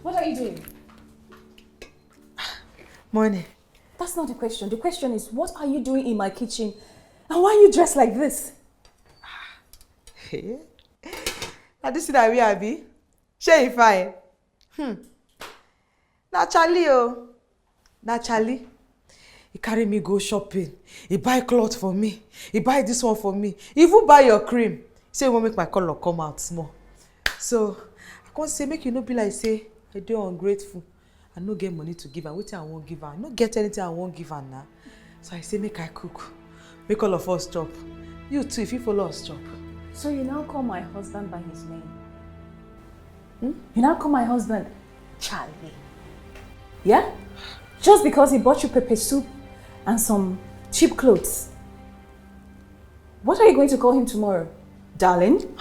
What are you doing? Morning. That's not the question. The question is, what are you doing in my kitchen? And why are you dressed like this? Hey. Now this is that we are be. Shey fine. Na Charlie oh. Na Charlie. He carry me go shopping. He buy cloth for me. He buy this one for me. He even buy your cream. He say he won't make my color come out small. So I can't say make you no be like say I do ungrateful. I no get money to give her. Wetin I won't give her. I no get anything I won't give her now. So I say make I cook. Make all of us chop. You too, if you follow us chop. So you now call my husband by his name? You now call my husband Charlie? Yeah? Just because he bought you pepper soup and some cheap clothes. What are you going to call him tomorrow? Darling?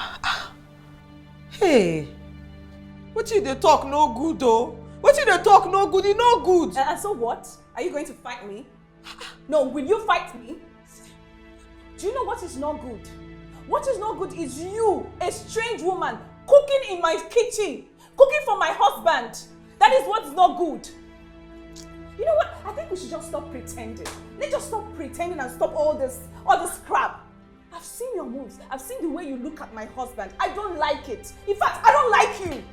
Hey, what you dey talk no good though? What you dey talk no good? You no good. And so what? Are you going to fight me? No, will you fight me? Do you know what is not good? What is not good is you, a strange woman, cooking in my kitchen, cooking for my husband. That is what's not good. You know what? I think we should just stop pretending. Let's just stop pretending and stop all this crap. I've seen your moves. I've seen the way you look at my husband. I don't like it. In fact, I don't like you.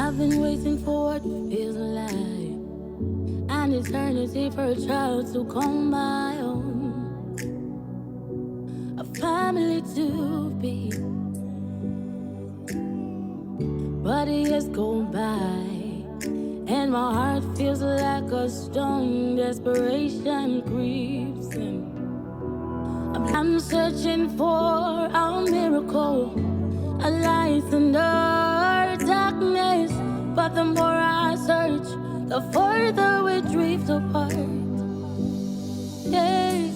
I've been waiting for what feels alive, an eternity for a child to call my own, a family to be. But years go by, and my heart feels like a stone. Desperation creeps in. I'm searching for a miracle, a light in the darkness. But the more I search, the further we drift apart. Yeah.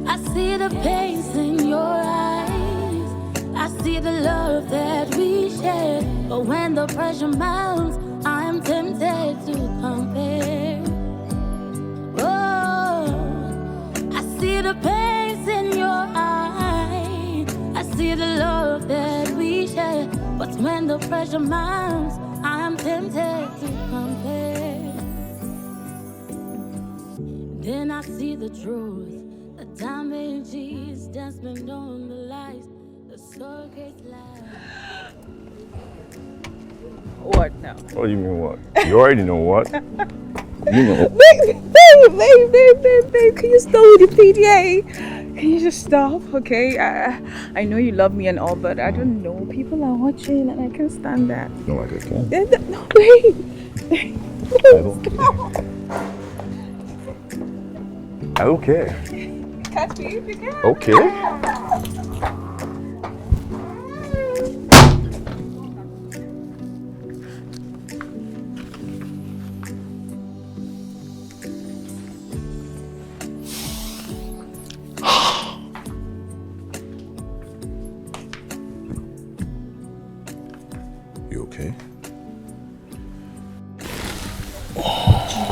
I see the pace in your eyes, I see the love that we share. But when the pressure mounts, I'm tempted to compare. Oh, I see the pace in your eyes, I see the love that we share. But when the pressure mounts, I'm tempted to compare. Then I see the truth, the damages that's been on the lies, the surrogate lies. What now? What do you mean what? You already know what. You know. Babe, can you stop with the PDA? Can you just stop, okay? I know you love me and all, but I don't know. People are watching and I can't stand that. No, I can't. No, wait. I don't care. I don't care. Catch me if you can. Okay. You okay? I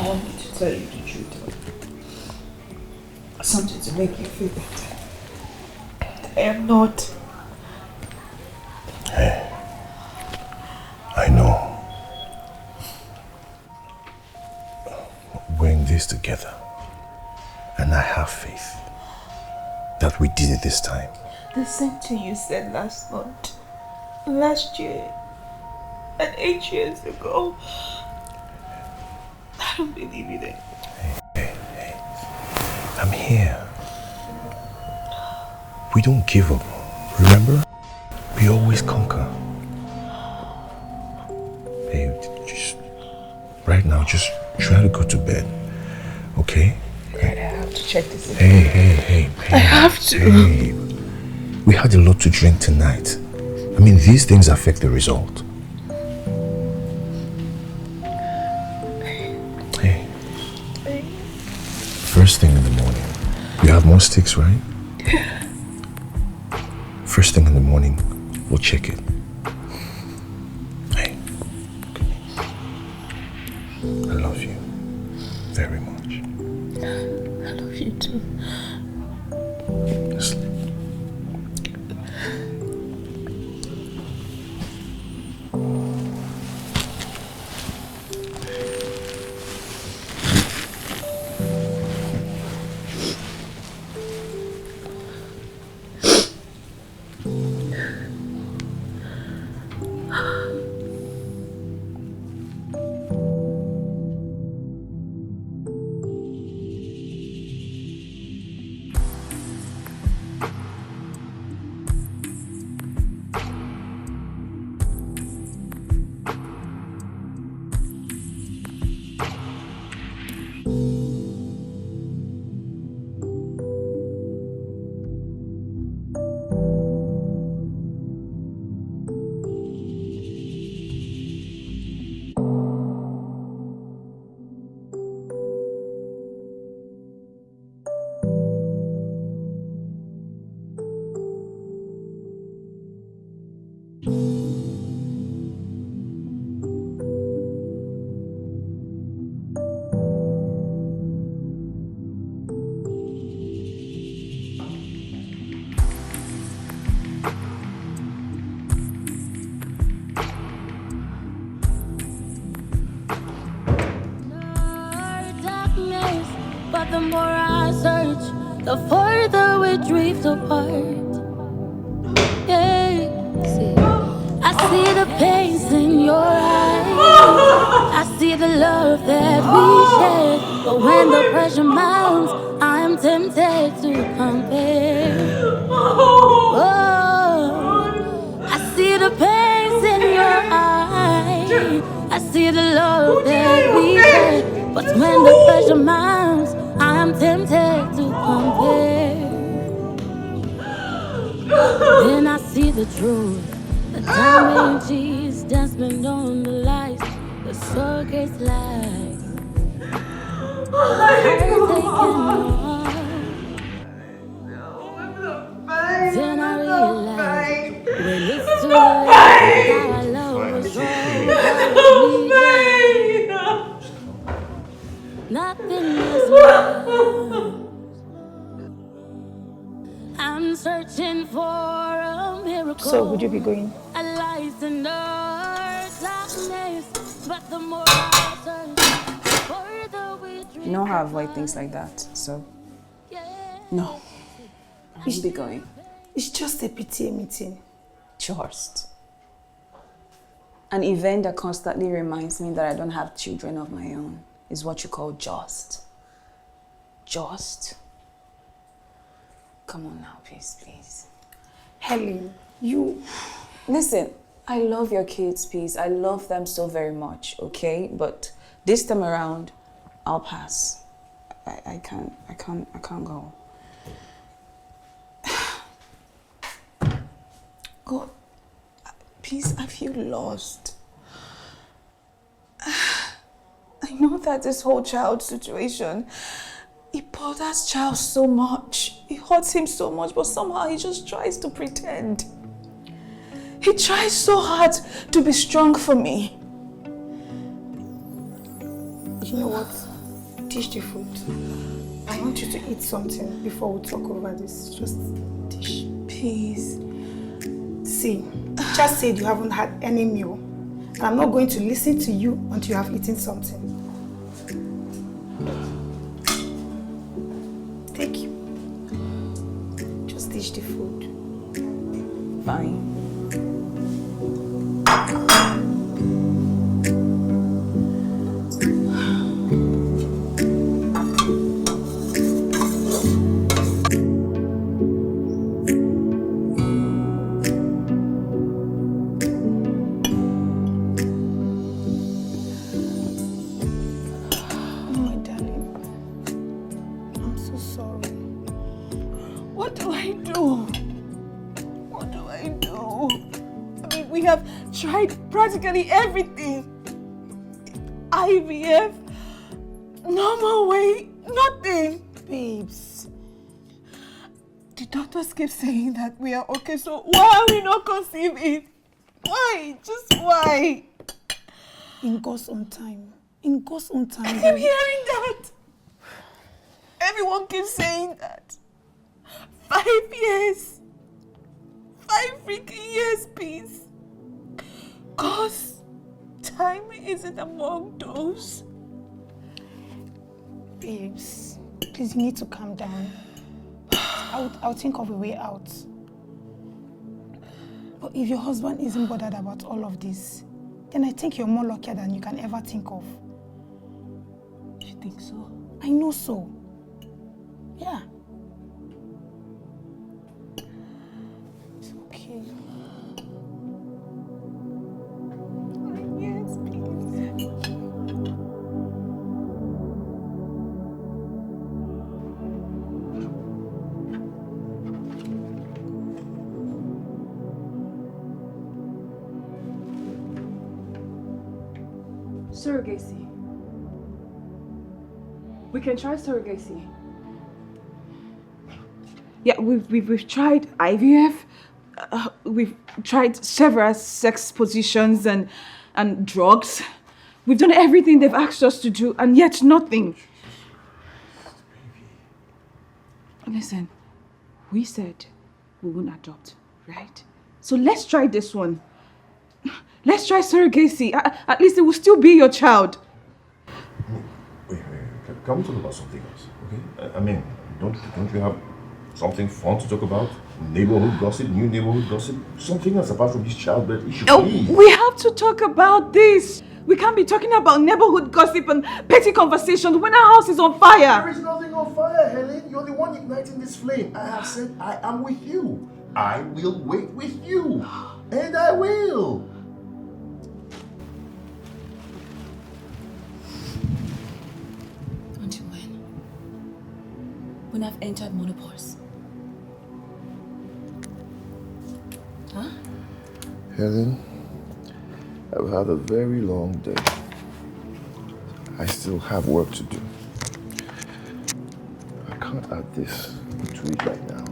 want me to tell you the truth. Something to make you feel better. I am not. Hey, I know. We're in this together. And I have faith that we did it this time. The same thing you said last month, last year, and 8 years ago. I don't believe you then. Hey. I'm here. We don't give up. Remember? We always conquer. Hey, just right now, just Try to go to bed, okay? Dad, I have to check this again. Hey. I have to. Hey, we had a lot to drink tonight. I mean, these things affect the result. Hey. First thing in the morning. You have more sticks, right? First thing in the morning, we'll check it. Hey. I love you very much. I love you too. Sleep. But the more I search, the further we drift apart. Yeah. I see the pains in your eyes. I see the love that we share. But when the pressure mounts, I'm tempted to compare. Oh, I see the pains in your eyes. I see the love that we share. But when the pressure mounts, I'm tempted to compare. Then I see the truth. The damages that's been on the lies. The surrogate's lies. Then I realize when it's too late, how I love was wrong. Nothing is left. I'm searching for a miracle. So, would you be going? A light in the darkness, but the more I search, the further we drift. You know how I avoid things like that, so no. I won't be going. It's just a PTA meeting. Just. An event that constantly reminds me that I don't have children of my own is what you call just. Just. Come on now, please. Helen, you... Listen, I love your kids, please. I love them so very much, okay? But this time around, I'll pass. I can't go. God, please, I feel lost. I know that this whole child situation, it bothers Charles so much. It hurts him so much, but somehow he just tries to pretend. He tries so hard to be strong for me. You know what? Dish the food. I want you to eat something before we talk over this. Just dish. Please. See, just said you haven't had any meal. And I'm not going to listen to you until you have eaten something. Take you. Just dish the food. Fine. do I do? What do I do? I mean, we have tried practically everything. IVF, normal way, nothing. Babes, The doctors keep saying that we are okay, so why are we not conceiving? Why? Just why? in God's own time. In God's own time. I keep babe. hearing that. Everyone keeps saying that. 5 years. 5 freaking years, please. Cause time isn't among those. Babes, please, you need to calm down. I'll think of a way out. But if your husband isn't bothered about all of this, then I think you're more luckier than you can ever think of. You think so? I know so. Yeah. It's okay. Yes, please. Surrogacy. We can try surrogacy. Yeah, we've tried IVF. We've tried several sex positions and drugs. We've done everything they've asked us to do, and yet nothing. Listen, we said we won't adopt, right? So let's try this one. Let's try surrogacy. At least it will still be your child. Wait. Can we talk about something else? Okay? I mean, don't you have something fun to talk about? Neighborhood gossip, new neighborhood gossip? Something else apart from this childbirth issue, please. We have to talk about this. We can't be talking about neighborhood gossip and petty conversations when our house is on fire. There is nothing on fire, Helen. You're the one igniting this flame. I have said I am with you. I will wait with you. And I will. Until when? When I've entered menopause. Huh? Helen, I've had a very long day. I still have work to do. I can't add this to it right now.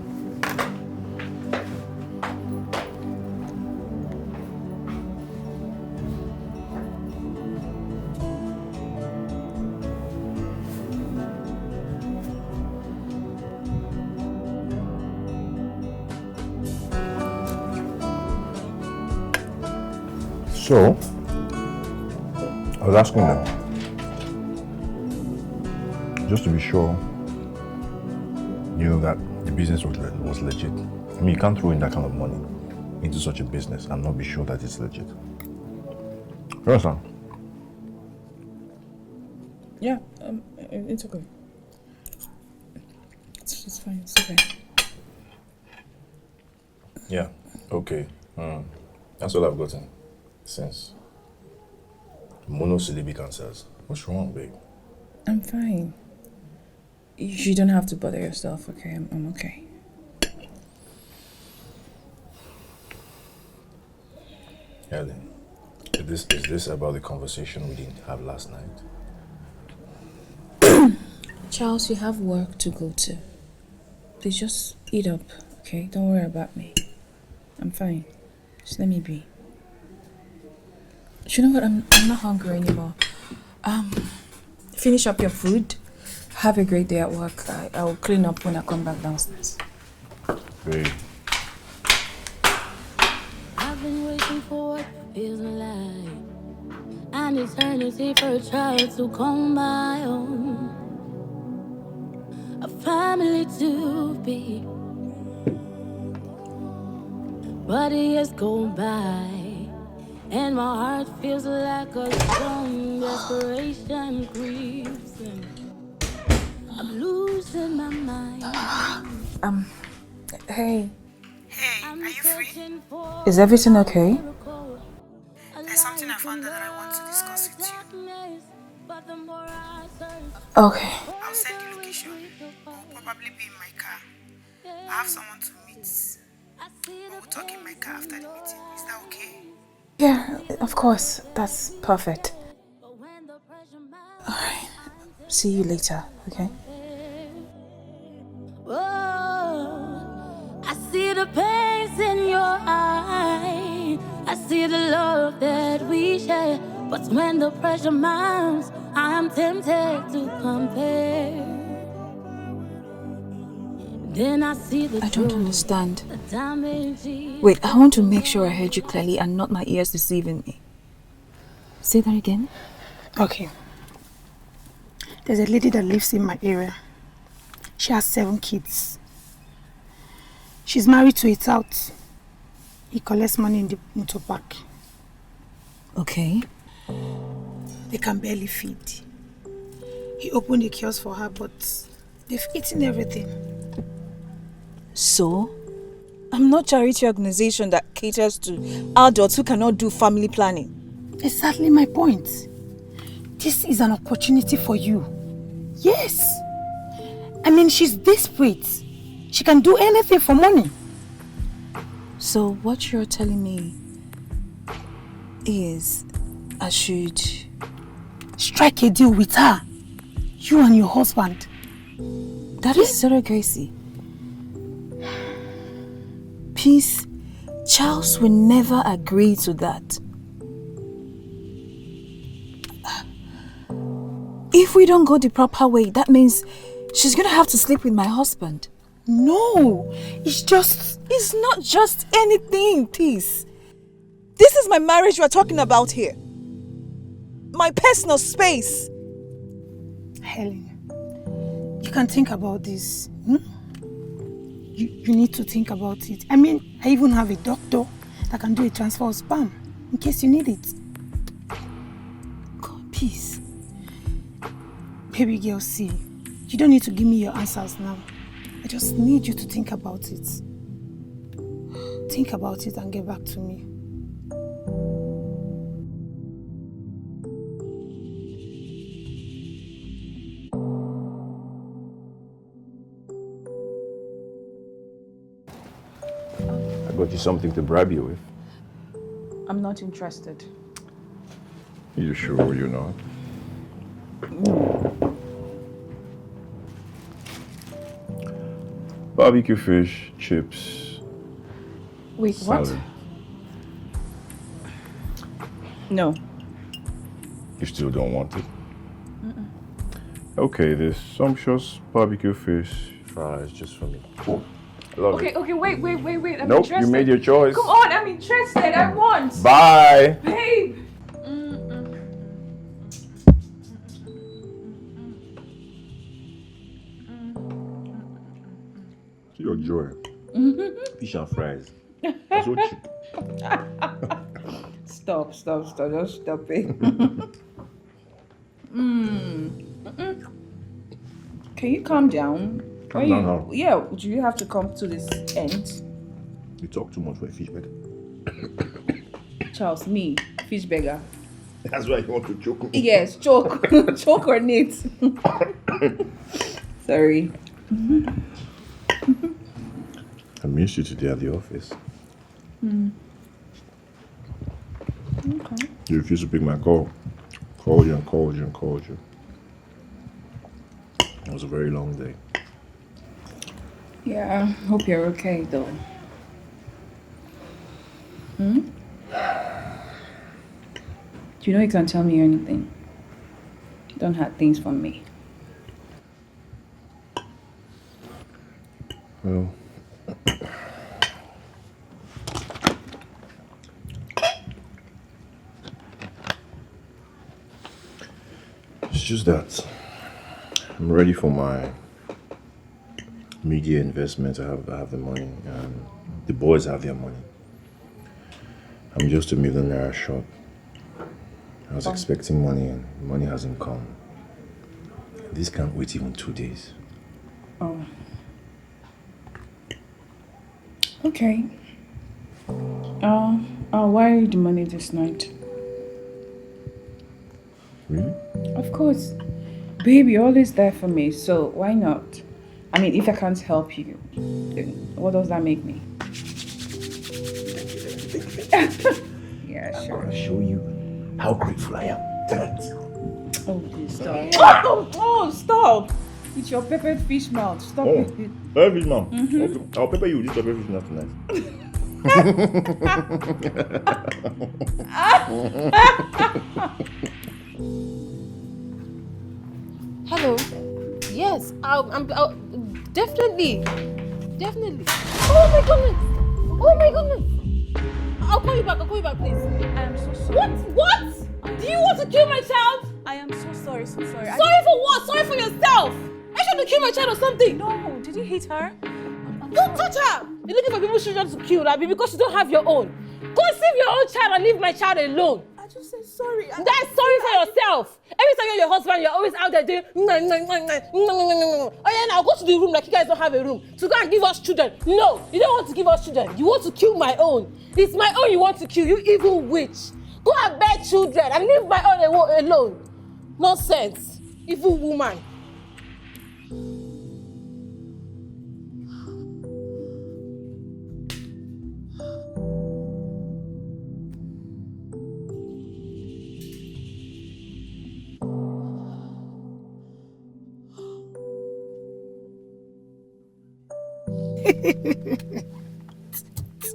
So, I was asking them, just to be sure, that the business was legit. I mean, you can't throw in that kind of money into such a business and not be sure that it's legit. You understand? Yeah, it's okay. It's fine, it's okay. Yeah, okay. That's all I've gotten since monosyllabic answers. What's wrong, babe? I'm fine. You don't have to bother yourself, okay? I'm okay. Helen, is this about the conversation we didn't have last night? Charles, you have work to go to. Please just eat up, okay? Don't worry about me. I'm fine. Just let me be. You know what? I'm not hungry anymore. Finish up your food. Have a great day at work. I will clean up when I come back downstairs. Great. I've been waiting for what feels like an eternity for a child to call my own, a family to be. But years go by, and my heart feels like a strong desperation creeps in. I'm losing my mind. Hey. Hey, are you free? Is everything okay? There's something I found out that I want to discuss with you. Okay. I'll send the location. I'll probably be in my car. I have someone to meet. We'll talk in my car after the meeting. Is that okay? Yeah, of course. That's perfect. Alright. See you later, okay? Oh, I see the pains in your eye. I see the love that we share. But when the pressure mounts, I'm tempted to compare. Then I see the I don't truth, understand. the damage. Wait, I want to make sure I heard you clearly and not my ears deceiving me. Say that again. Okay. There's a lady that lives in my area. She has 7 kids. She's married to a tout. He collects money in the motor park. Okay. They can barely feed. He opened a kiosk for her, but they've eaten everything. So? I'm not a charity organization that caters to adults who cannot do family planning. Exactly my point. This is an opportunity for you. Yes. I mean, she's desperate. She can do anything for money. So what you're telling me is I should strike a deal with her. You and your husband. That is surrogacy. Peace, Charles will never agree to that. If we don't go the proper way, that means she's gonna have to sleep with my husband. No, it's not just anything, Peace. This is my marriage we're talking about here. My personal space. Helen, you can think about this. You need to think about it. I mean, I even have a doctor that can do a transfer of sperm in case you need it. God, Peace. Baby girl, see, you don't need to give me your answers now. I just need you to think about it. Think about it and get back to me. I got you something to bribe you with. I'm not interested. You sure you're not? Barbecue fish, chips. Wait, salad. what? No. You still don't want it? Okay, this sumptuous barbecue fish fries just for me. I love it. Okay, wait. I'm Nope, interested. you made your choice. Come on, I'm interested. I want. Bye. Babe. Your joy. Fish and fries. That's so cheap. Stop. Just stop it. Can you calm down? Calm down how? Yeah, do you have to come to this end? You talk too much for a fish beggar. Charles, me, fish beggar. That's why you want to choke me. Yes, choke. Choke or knit. Sorry. I missed you today at the office. Okay. You refused to pick my call. Called you. It was a very long day. Yeah, hope you're okay though. Do you know you can't tell me anything? Don't hide things from me. Well, it's just that I'm ready for my media investment. I have the money, and the boys have their money. I'm just $1 million short. I was expecting money, and money hasn't come. This can't wait even 2 days. Oh. Okay. I'll wire you the money this night. Really? Of course. Babe, you're always there for me, so why not? I mean, if I can't help you, then what does that make me? Yeah, I'm sure. gonna show you how grateful I am. Oh, please stop. Oh, stop! It's your peppered fish mouth. Stop it. Pepper fish mouth. Okay. I'll pepper you with this pepper fish mouth tonight. Hello. Yes, I'm definitely. Oh my goodness. I'll call you back, please. I am so sorry. What? Do you want to kill my child? I am so sorry. Sorry for what? Sorry for yourself. I should have killed my child or something. No, did you hit her? Don't touch her. You're looking for people's children to kill, Abby, because you don't have your own. Conceive your own child and leave my child alone. I just said sorry. That's sorry for yourself. Every time you're your husband, you're always out there doing. Oh yeah, now go to the room like you guys don't have a room to go and give us children. No, you don't want to give us children. You want to kill my own. It's my own you want to kill. You evil witch. Go and bear children and leave my own alone. Nonsense, evil woman.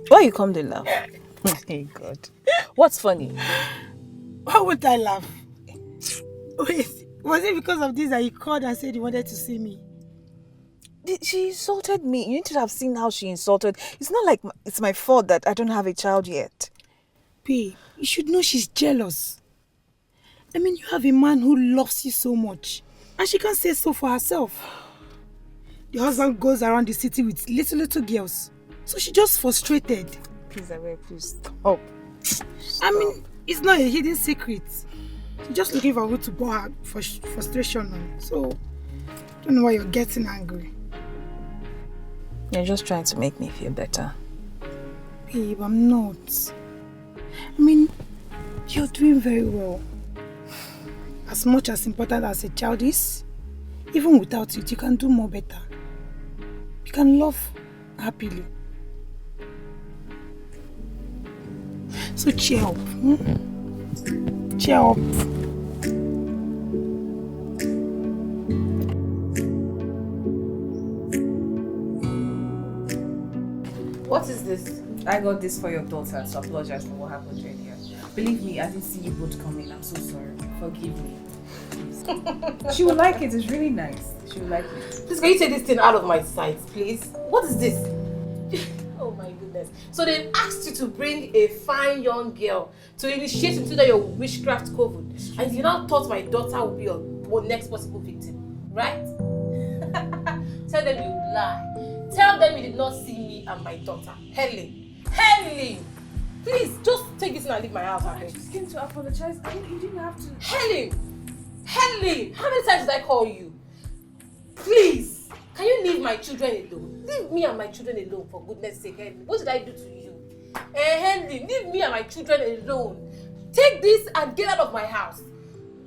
Why you come to laugh? Hey God, what's funny? Why would I laugh? Wait, was it because of this that you called and said you wanted to see me? She insulted me. You need to have seen how she insulted. It's not like it's my fault that I don't have a child yet. Babe, you should know she's jealous. I mean, you have a man who loves you so much, and she can't say so for herself. The husband goes around the city with little girls, so she just frustrated. Please, please stop. I mean, it's not a hidden secret. She's just looking for who to pour her frustration on. So, I don't know why you're getting angry. You're just trying to make me feel better. Babe, I'm not. I mean, you're doing very well. As much as important as a child is, even without it, you can do more better. You can love happily. So cheer up. Cheer up. What is this? I got this for your daughter to apologize for what happened earlier. Believe me, I didn't see you both coming. I'm so sorry. Forgive me. Please. She will like it. It's really nice. She will like it. Please, can you take this thing out of my sight, please? What is this? Oh my goodness. So they asked you to bring a fine young girl to initiate into your witchcraft coven. And you now thought my daughter would be your next possible victim, right? Tell them you lie. Tell them you did not see me and my daughter. Helen! Please, just take this and leave my house. I just came to apologize. I mean, you didn't have to. Helen! How many times did I call you? Please, can you leave my children alone? Leave me and my children alone, for goodness sake, Helen. What did I do to you? Helen, leave me and my children alone. Take this and get out of my house.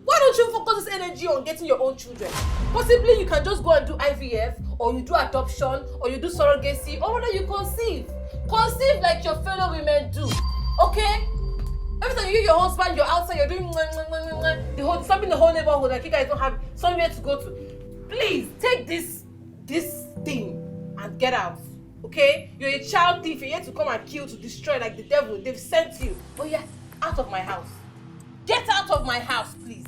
Why don't you focus this energy on getting your own children? Possibly you can just go and do IVF, or you do adoption, or you do surrogacy, or whether you conceive. Conceive like your fellow women do, okay? Every time you hear your husband, you're outside, you're doing disturbing the whole neighborhood, like you guys don't have somewhere to go to. Please, take this thing and get out, okay? You're a child thief, you're here to come and kill, to destroy like the devil. They've sent you. Oh yeah, out of my house. Get out of my house, please.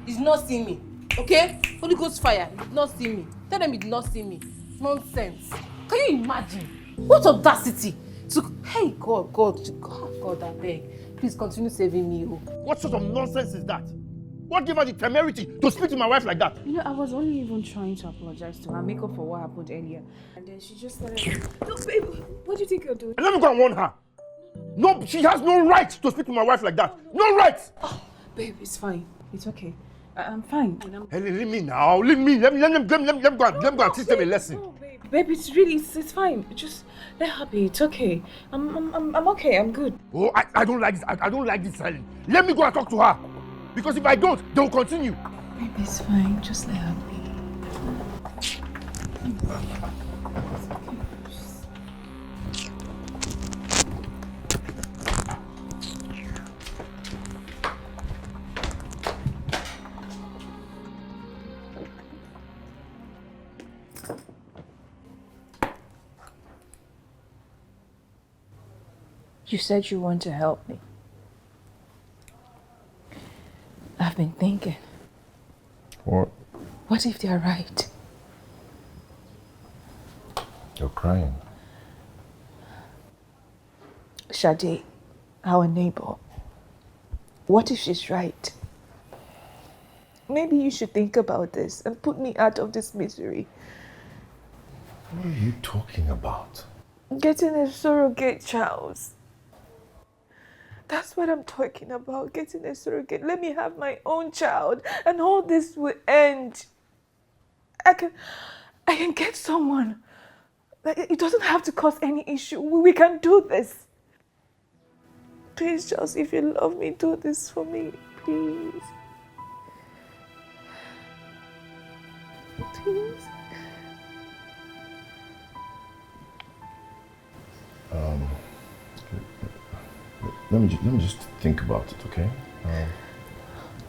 You did not see me, okay? Holy Ghost fire, you did not see me. Tell them you did not see me. Nonsense. Can you imagine? What audacity to... Hey, God, I beg. Please continue saving me. Oh. What sort of nonsense is that? What gave her the temerity to speak to my wife like that? You know, I was only even trying to apologize to her, make up for what happened earlier. And then she just started... No, babe, what do you think you're doing? And let me go and warn her. No, she has no right to speak to my wife like that. No right! Oh, babe, it's fine. It's okay. I'm fine. Hey, leave me now. Leave me. Let me go and teach them a lesson. No, babe, it's fine. Just let her be. It's okay. I'm okay. I'm good. Oh, I don't like this. I don't like this, Helen. Let me go and talk to her. Because if I don't, they'll continue. Babe, it's fine. Just let her be. You said you want to help me. I've been thinking. What? What if they're right? You're crying. Shade, our neighbor. What if she's right? Maybe you should think about this and put me out of this misery. What are you talking about? Getting a surrogate child. That's what I'm talking about, getting a surrogate. Let me have my own child and all this will end. I can get someone. It doesn't have to cause any issue. We can do this. Please, just if you love me, do this for me, please. Please. Let me just think about it, okay?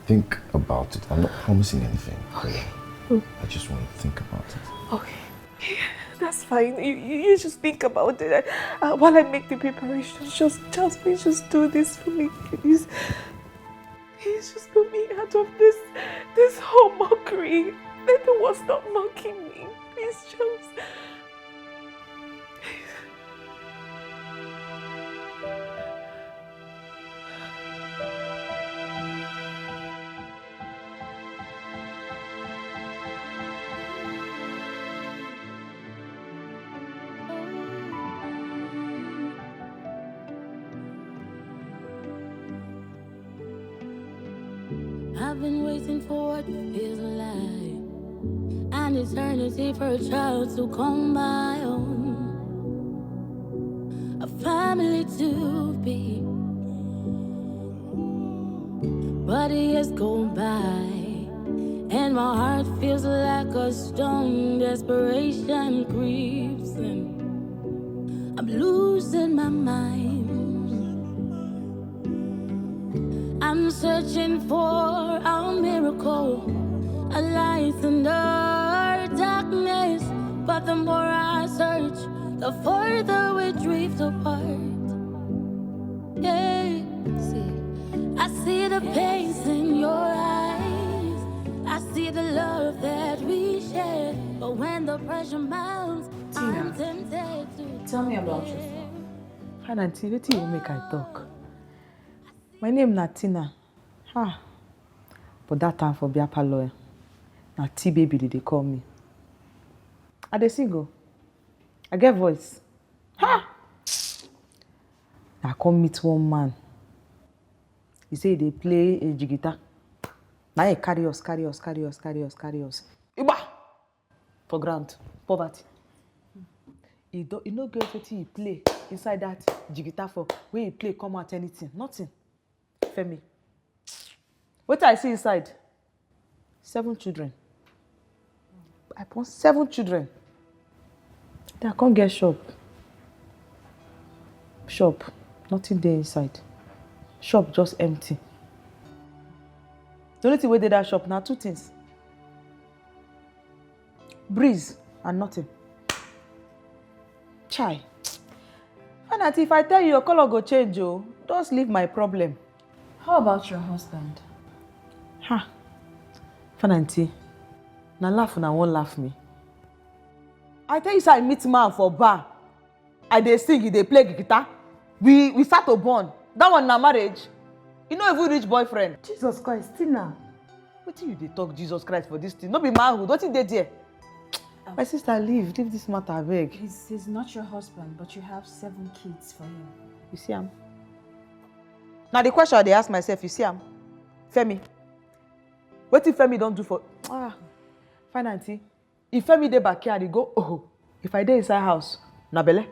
Think about it. I'm not promising anything. Okay. I just want to think about it. Okay. That's fine. You just think about it. While I make the preparations, please just do this for me, please. Please just put me out of this whole mockery. Let the world stop mocking me. Please just. I've been waiting for what feels like an eternity for a child to come my own, a family to be. But years go by, and my heart feels like a stone. Desperation creeps in. I'm losing my mind. I'm searching for a miracle, a light in the darkness. But the more I search, the further we drift apart. Yeah, I see the pain in your eyes. I see the love that we share. But when the pressure mounts, I'm tempted to. Tell me about yourself. Fine, auntie, wetin you make I talk? My name na Tina. But that time for Biapa lawyer, na T-baby they call me. I dey sing o. I get voice. I come meet one man. He say they play a jigita. Now he carry us. Iba! For ground, poverty. He no get wetin he play inside that jigita for. When he play, come out anything. Nothing. Femi. What I see inside? 7 children. I born 7 children. Then I can't get shop. Nothing there inside. Shop just empty. The only thing we did that shop now 2 things. Breeze and nothing. Chai. And auntie, if I tell you your color go change, oh, just leave my problem. How about your husband? Fun auntie. Now laugh and I won't laugh me. I tell you, say I meet man for bar. I dey sing, they play guitar. We start to bond. That one na marriage. You know if we reach boyfriend. Jesus Christ, Tina. What you dey talk Jesus Christ for this thing? No be manhood. What you dey there? My sister, leave this matter, I beg. He's not your husband, but you have 7 kids for him. You see him? Now the question I dey ask myself, you see him? Femi. What if Femi don't do for? Fine auntie. If Femi dey backyard, he go, oh. If I dey inside house, na belle.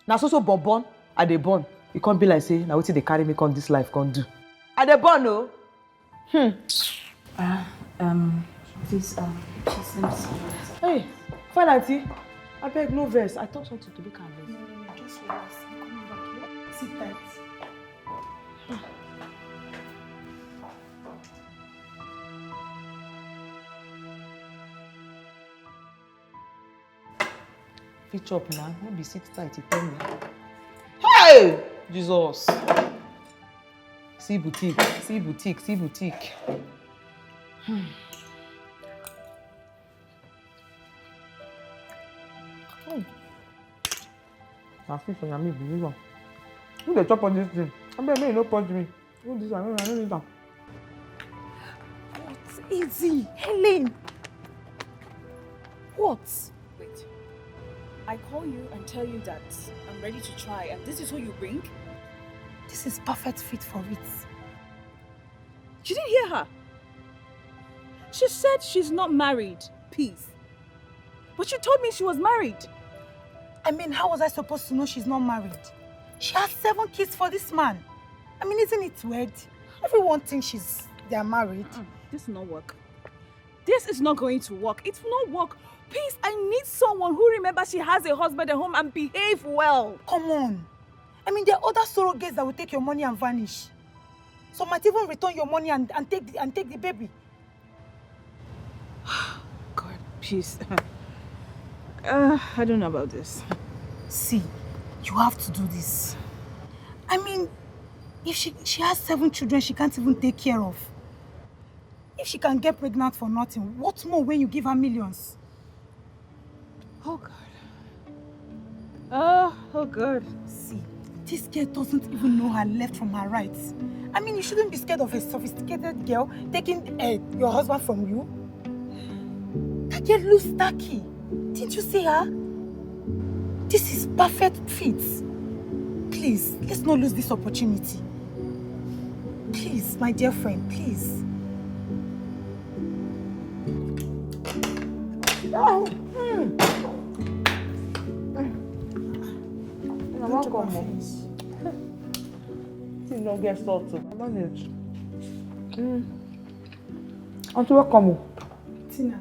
Na so born, I dey born. You can't be like say, now wetin dey carry me come this life can't do. I dey born, no. Please, Hey, Fine, auntie. I beg no verse. I talk something to make her vex. No, just relax. I'm coming back here. Sit tight. Pitch up now. Don't be sit tight, you tell me. Hey! Jesus. See boutique, see boutique, see boutique. I feel for me, believer. Who the chop on this thing? I bet me no punch me. Who this one? I don't need that. It's easy. Helen. What? Wait. I call you and tell you that I'm ready to try, and this is who you bring? This is perfect fit for it. You didn't hear her. She said she's not married. Peace. But she told me she was married. I mean, how was I supposed to know she's not married? She has 7 kids for this man. I mean, isn't it weird? Everyone thinks they're married. This will not work. This is not going to work. It will not work. Please, I need someone who remembers she has a husband at home and behave well. Come on. I mean, there are other surrogates that will take your money and vanish. Some might even return your money and take the baby. God, please. I don't know about this. See, you have to do this. I mean, if she has 7 children she can't even take care of. If she can get pregnant for nothing, what more when you give her millions? Oh, God. Oh, God. See, this girl doesn't even know her left from her right. I mean, you shouldn't be scared of a sophisticated girl taking your husband from you. That girl looks tacky. Didn't you see her? This is perfect fit. Please, let's not lose this opportunity. Please, my dear friend, please. Oh, welcome. You don't get salt too. I manage. Auntie, welcome. Tina.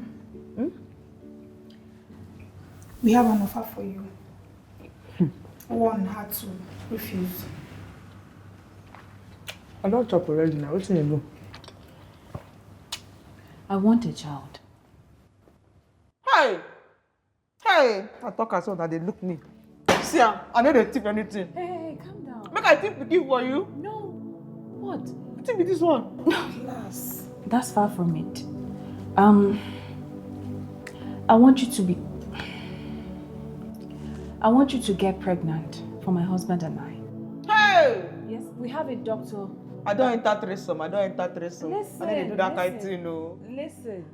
We have an offer for you. One had to refuse. I don't chop already now. What's in the room? I want a child. Hey! Hey! I talk as well that they look me. See, I know they tip anything. Hey, calm down. Make I tip the gift for you. No. What? Tip me this one. Yes. That's far from it. I want you to get pregnant for my husband and I. Hey! Yes, we have a doctor. I don't enter threesome. Listen, I know they do that kind of thing, no. Listen.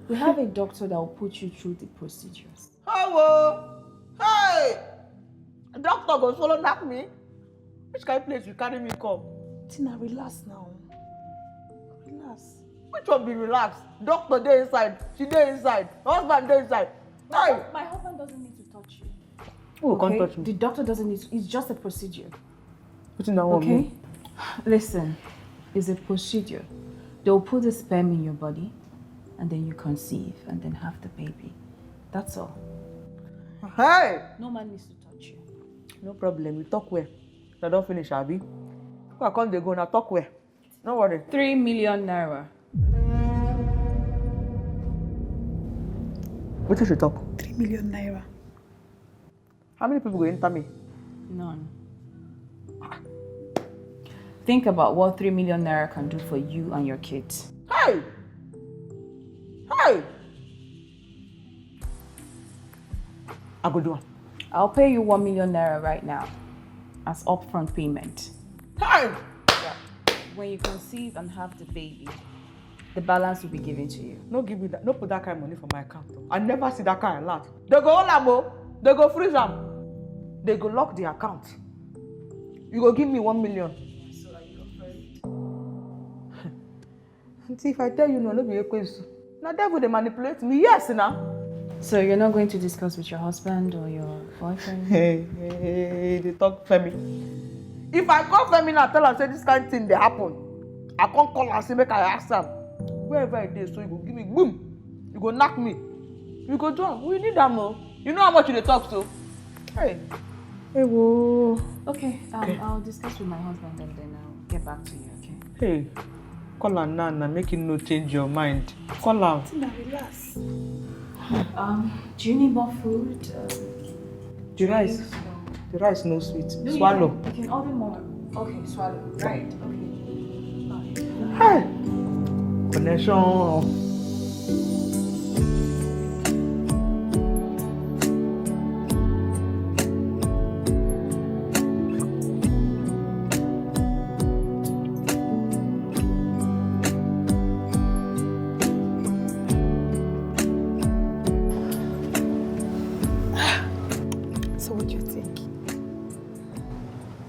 We have a doctor that will put you through the procedures. Hello! Hey! Doctor go swallow knock me. Which kind of place you carry me come? Tina, relax now. Relax. Which one be relaxed? Doctor dey inside, she dey inside, husband dey inside. Hey! My husband doesn't need to touch you. Who can't touch me? The doctor doesn't need to. It's just a procedure. What's in that one? Okay? Listen, it's a procedure. They'll put the sperm in your body and then you conceive and then have the baby. That's all. Hey! No man needs to touch you. No problem, we talk well. I don't finish, Abi. I can't dey go now, talk well. No worry. 3 million naira. What you should talk? 3 million naira. How many people go enter me? None. Think about what 3 million naira can do for you and your kids. Hey! Hey! I go do it. I'll pay you 1 million naira right now as upfront payment. Hey! When you conceive and have the baby, the balance will be given to you. No give me that. No put that kind of money for my account. I never see that kind of lot. They go hold am. They go freeze am. They go lock the account. You go give me 1 million. So are you afraid? See, if I tell you no be a question. Now devil they manipulate me. Yes, now. So you're not going to discuss with your husband or your boyfriend? Hey, they talk Femi. If I call Femi now, tell her say this kind of thing they happen. I can't call her say make I ask her. Wherever it is, so you go give me boom. You go knock me. You go do am. We need am o. You know how much you dey talk to? Hey. Hey, whoa. Okay, I'll discuss with my husband and then I'll get back to you, okay? Hey. Call am now, make him no change your mind. Call am. Tina, relax. Do you need more food? The rice no sweet. Swallow. You can order more. Okay, swallow. Right. Okay. Hey. Connection.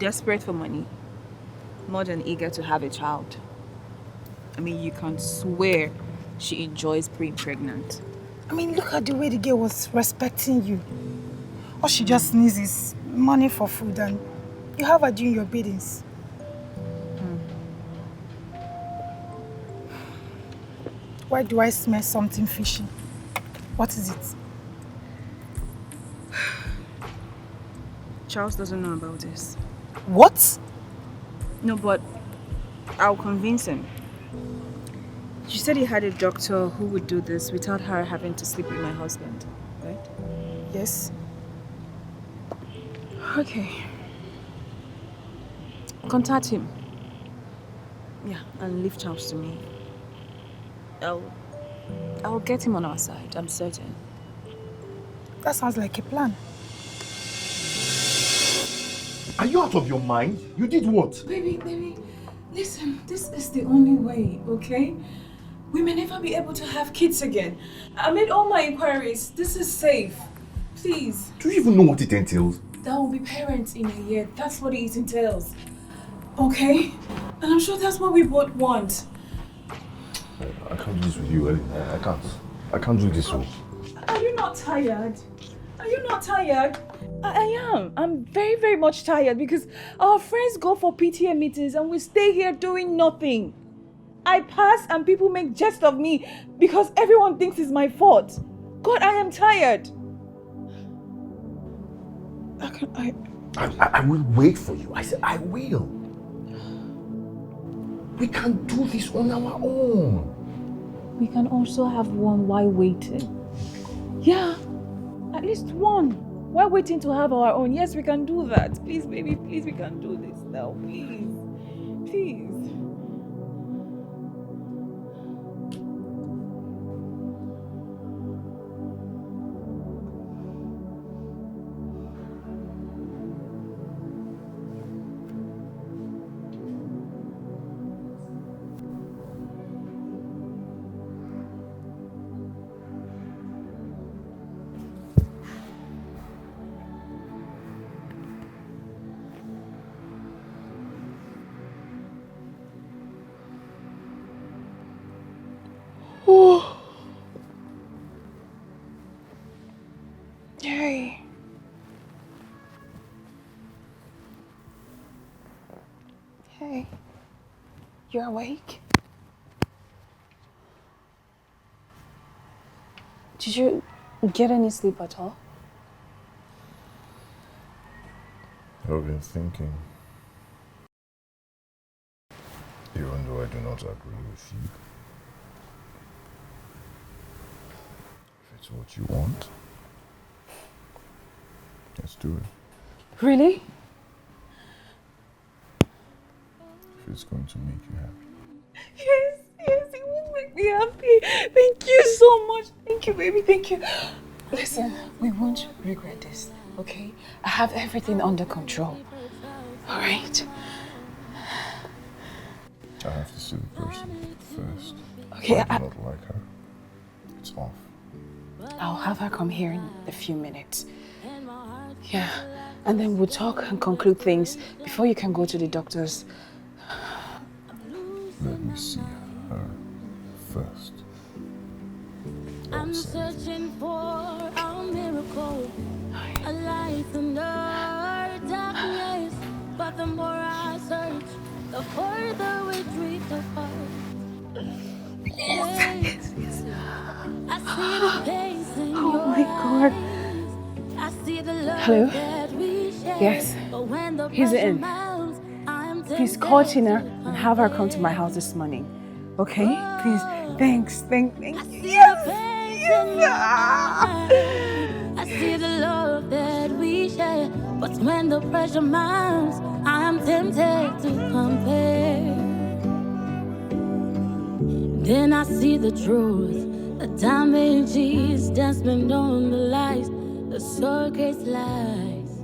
Desperate for money, more than eager to have a child. I mean, you can swear she enjoys being pregnant. I mean, look at the way the girl was respecting you. All she just needs is money for food and you have her doing your biddings. Why do I smell something fishy? What is it? Charles doesn't know about this. What? No, but I'll convince him. She said he had a doctor who would do this without her having to sleep with my husband, right? Yes. Okay. Contact him. Yeah, and leave Charles to me. I'll get him on our side, I'm certain. That sounds like a plan. Are you out of your mind? You did what? Baby, listen, this is the only way, okay? We may never be able to have kids again. I made all my inquiries. This is safe. Please. Do you even know what it entails? That will be parents in a year. That's what it entails. Okay? And I'm sure that's what we both want. I can't do this with you, Ellie. I can't do this one. Are you not tired? Are you not tired? I am. I'm very, very much tired because our friends go for PTA meetings and we stay here doing nothing. I pass and people make jest of me because everyone thinks it's my fault. God, I am tired. I will wait for you. I said I will. We can do this on our own. We can also have one while waiting. Yeah, at least one. While waiting to have our own. Yes, we can do that. Please, baby, please, we can do this now. Please. Please. Hey. Hey. You're awake? Did you get any sleep at all? I've been thinking. Even though I do not agree with you. If it's what you want, let's do it. Really? If it's going to make you happy. Yes, it will make me happy. Thank you so much. Thank you, baby, thank you. Listen, we won't regret this, okay? I have everything under control. All right? I have to see the person first. Okay, I do not like her. It's off. I'll have her come here in a few minutes. Yeah, and then we'll talk and conclude things before you can go to the doctors. Let me see her first. I'm searching for a miracle, a light in the darkness. But the more I search, the further we drift apart. Yes. I see the pace in God. Hello? Yes. He's in. Please call Tina and have her come to my house this morning. Okay? Please. Thanks. Thank you. Yes! I see the love that we share, but when the pressure mounts, I'm tempted to compare. Then I see the truth, the damages that's been on the lies, the surrogate lies,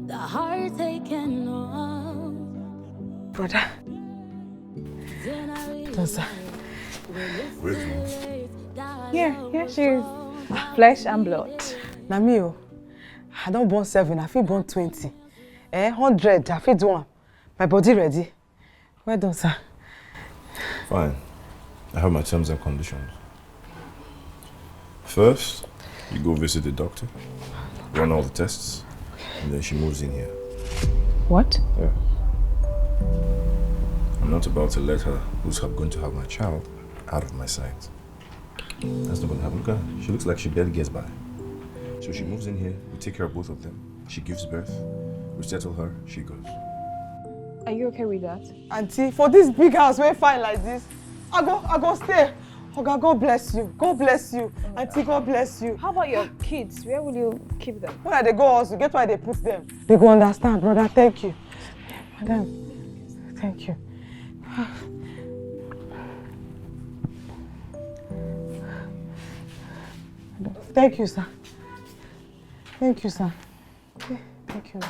the heart taken off. Brother. Dosa. Where's mom? Here she is. Flesh and blood. Na me o. I don born 7, I fit born 20. 100, I fit do am. My body ready. Well done, sir. Fine. I have my terms and conditions. First, you go visit the doctor, run all the tests, and then she moves in here. What? Yeah. I'm not about to let her, who's going to have my child, out of my sight. That's not going to happen. Look at her. She looks like she barely gets by. So she moves in here, we take care of both of them. She gives birth, we settle her, she goes. Are you okay with that? Auntie, for this big house, wey fine like this, I go stay. Oga, God bless you. God bless you. Auntie, God bless you. How about your kids? Where will you keep them? When they go also, get why they put them. They go understand, brother. Thank you. Madam, thank you. Thank you, sir. Thank you, sir. Okay, thank you.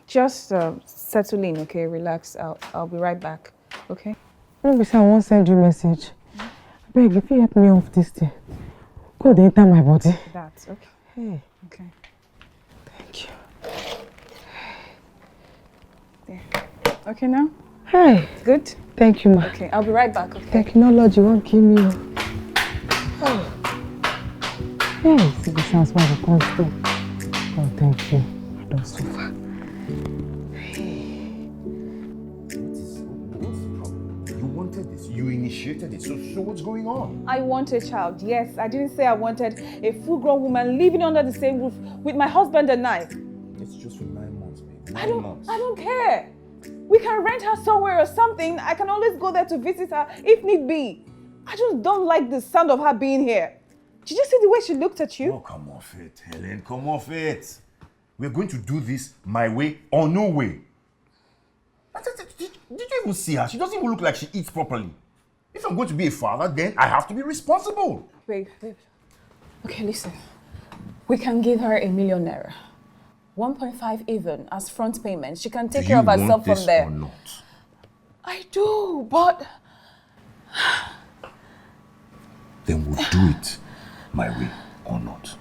Just settle in, okay? Relax. I'll be right back, okay? No, sir, I won't send you a message. I beg, if you help me off this thing, go dey enter my body. That's okay. Hey. Okay. Thank you. There. Okay now? Hey. Good? Thank you, ma. Okay, I'll be right back, okay? Technology won't kill me. Oh. Hey, see the sounds why we can't stay. Oh, thank you. I don't suffer. You wanted this. You initiated it. So what's going on? I want a child, yes. I didn't say I wanted a full-grown woman living under the same roof with my husband and I. It's just for 9 months, babe. 9 months. I don't care. We can rent her somewhere or something. I can always go there to visit her if need be. I just don't like the sound of her being here. Did you see the way she looked at you? Oh, come off it, Helen. Come off it. We're going to do this my way or no way. Did you even see her? She doesn't even look like she eats properly. If I'm going to be a father, then I have to be responsible. Babe. Okay, listen. We can give her ₦1 million. 1.5 even as front payment. She can take care of herself from there. Do you want this or not? I do, but... Then we'll do it my way or not.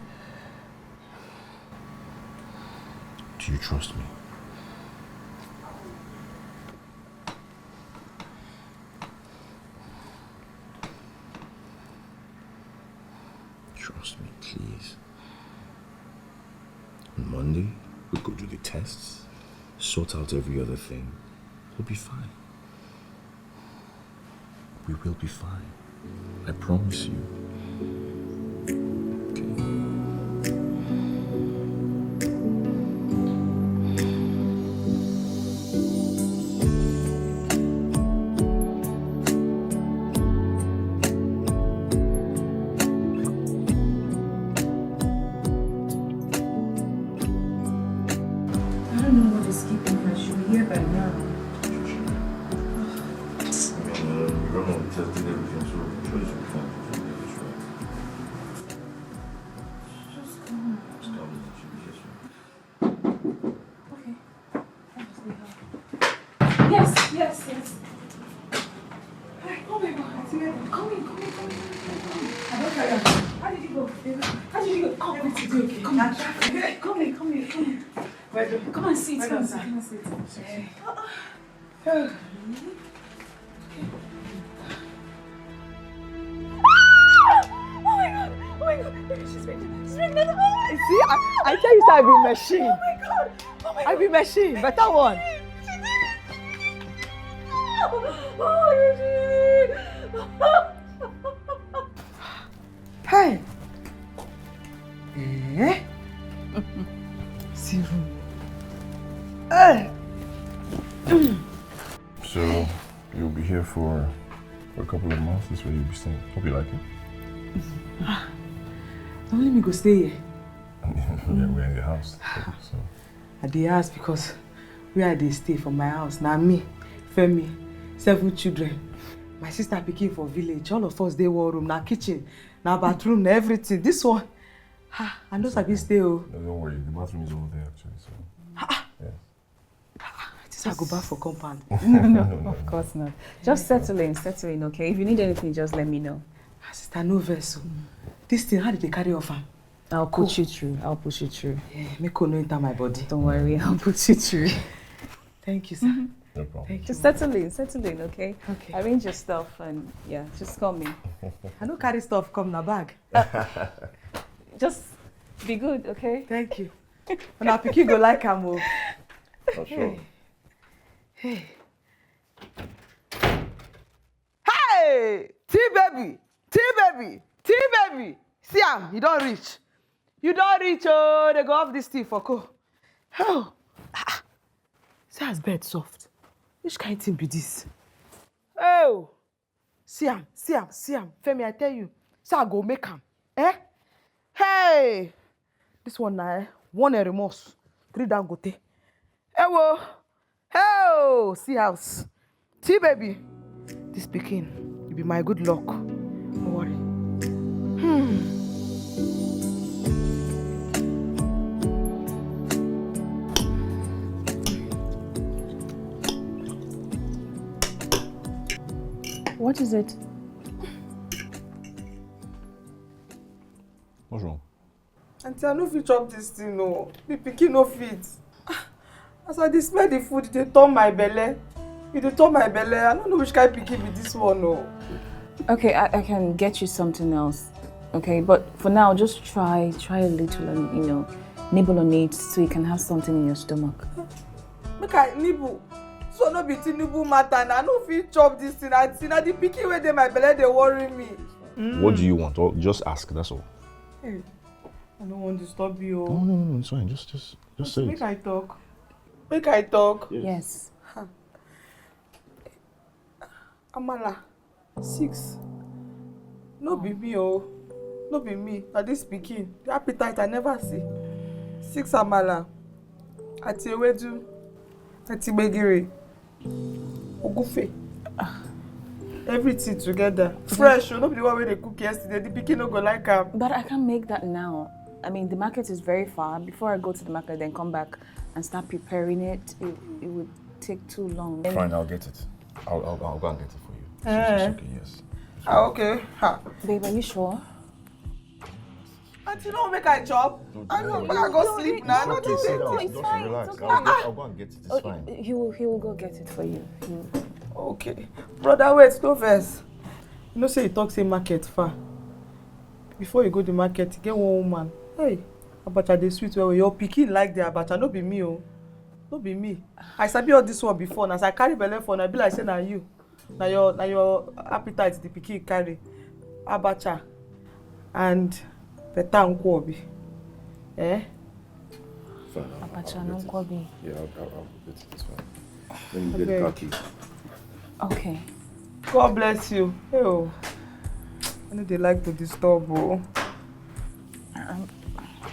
Do you trust me? Trust me, please. On Monday, we'll go do the tests, sort out every other thing. We'll be fine. We will be fine. I promise you. Yes. Oh my God, come in. I don't carry on. How did you go? Come, everything's okay. Come in. Come and sit. Come and sit. Oh my God. She's pregnant. See, I tell you, sir, I be machine. Oh my God. I be machine. Better one. Hey! Eh? See room. Hey! So, you'll be here for a couple of months. That's where you'll be staying. Hope you like it. Don't let me go stay here. We're in the house. So. At the house because where they stay from my house. Now me, Femi, 7 children. My sister picking for village. All of us, they war room, now kitchen, now bathroom, now everything. This one, and those have stay. Oh. No, don't worry, the bathroom is over there actually. So. Yes. I go back for compound. No, of course not. Just settle in, okay? If you need anything, just let me know. Sister, no vessel. This thing, how did they carry off? I'll push you through. Yeah, make no enter my body. Don't worry, I'll put you through. Thank you, sir. No problem. Thank you. Just settle in, okay? Okay. Arrange your stuff and yeah, just call me. I don't carry stuff, come in a bag. Just be good, okay? Thank you. And our pikin go like am o. Oh, sure. Hey! T-baby! See am, you don't reach. Oh, they go off this thing for co. Oh! See as bed soft. Which kind of thing be this? Oh! See am. Femi, I tell you. So I go make am. Eh? Hey! This one now, 1 remorse. 3 down go te. Ewo! Oh, see house. T-baby. This pikin, you be my good luck. Don't worry. What is it? What's wrong? Auntie, I no fit chop this thing, no. The pikin no fit. As I dey smell the food, they turn my belly. I don't know which kind of pikin be this one, no. Okay, I can get you something else. Okay, but for now, just try a little and, nibble on it so you can have something in your stomach. Make I nibble. So no be nibble matter. I no fit chop this thing. Auntie, na the pikin wey dey my belly dey worry me. What do you want? Or just ask, that's all. Hey, I don't want to disturb you. No, it's fine. Just say Make it. I talk. Yes. Amala, 6. No be me, oh. No be me. Na this pikin. The appetite I never see. 6 amala. Ati ewedu. Ati gbegiri. Ogufe. Everything together. Fresh. No be the one wey they cook yesterday. The pikin no go like am. But I can't make that now. I mean, the market is very far. Before I go to the market, then come back and start preparing it, it would take too long. Fine, I'll get it. I'll go and get it for you. It's okay, yes. Okay. Babe, are you sure? Auntie, no make I chop. I know, but I go sleep now. No, Don't sit do down. it. It's Just fine, relax. it's okay. I'll go and get it. It's fine. He will go get it for you. Okay. Brother, wait, no verse. You know, say you talk say market far. Before you go to market, you get one woman. Hey, abacha dey sweet well. Your pikin like the abacha, no be me, oh. No be me. I sabi all this one before. Now, as I carry belle for, I be like say na you. Na your appetite the pikin carry. Abacha and peta nkwobi. Eh? Fine. Abacha no nkwobi. Yeah, I'll get it. It's fine. Let me get the car key. Okay. God bless you. Hey, oh. I know they like to disturb, oh.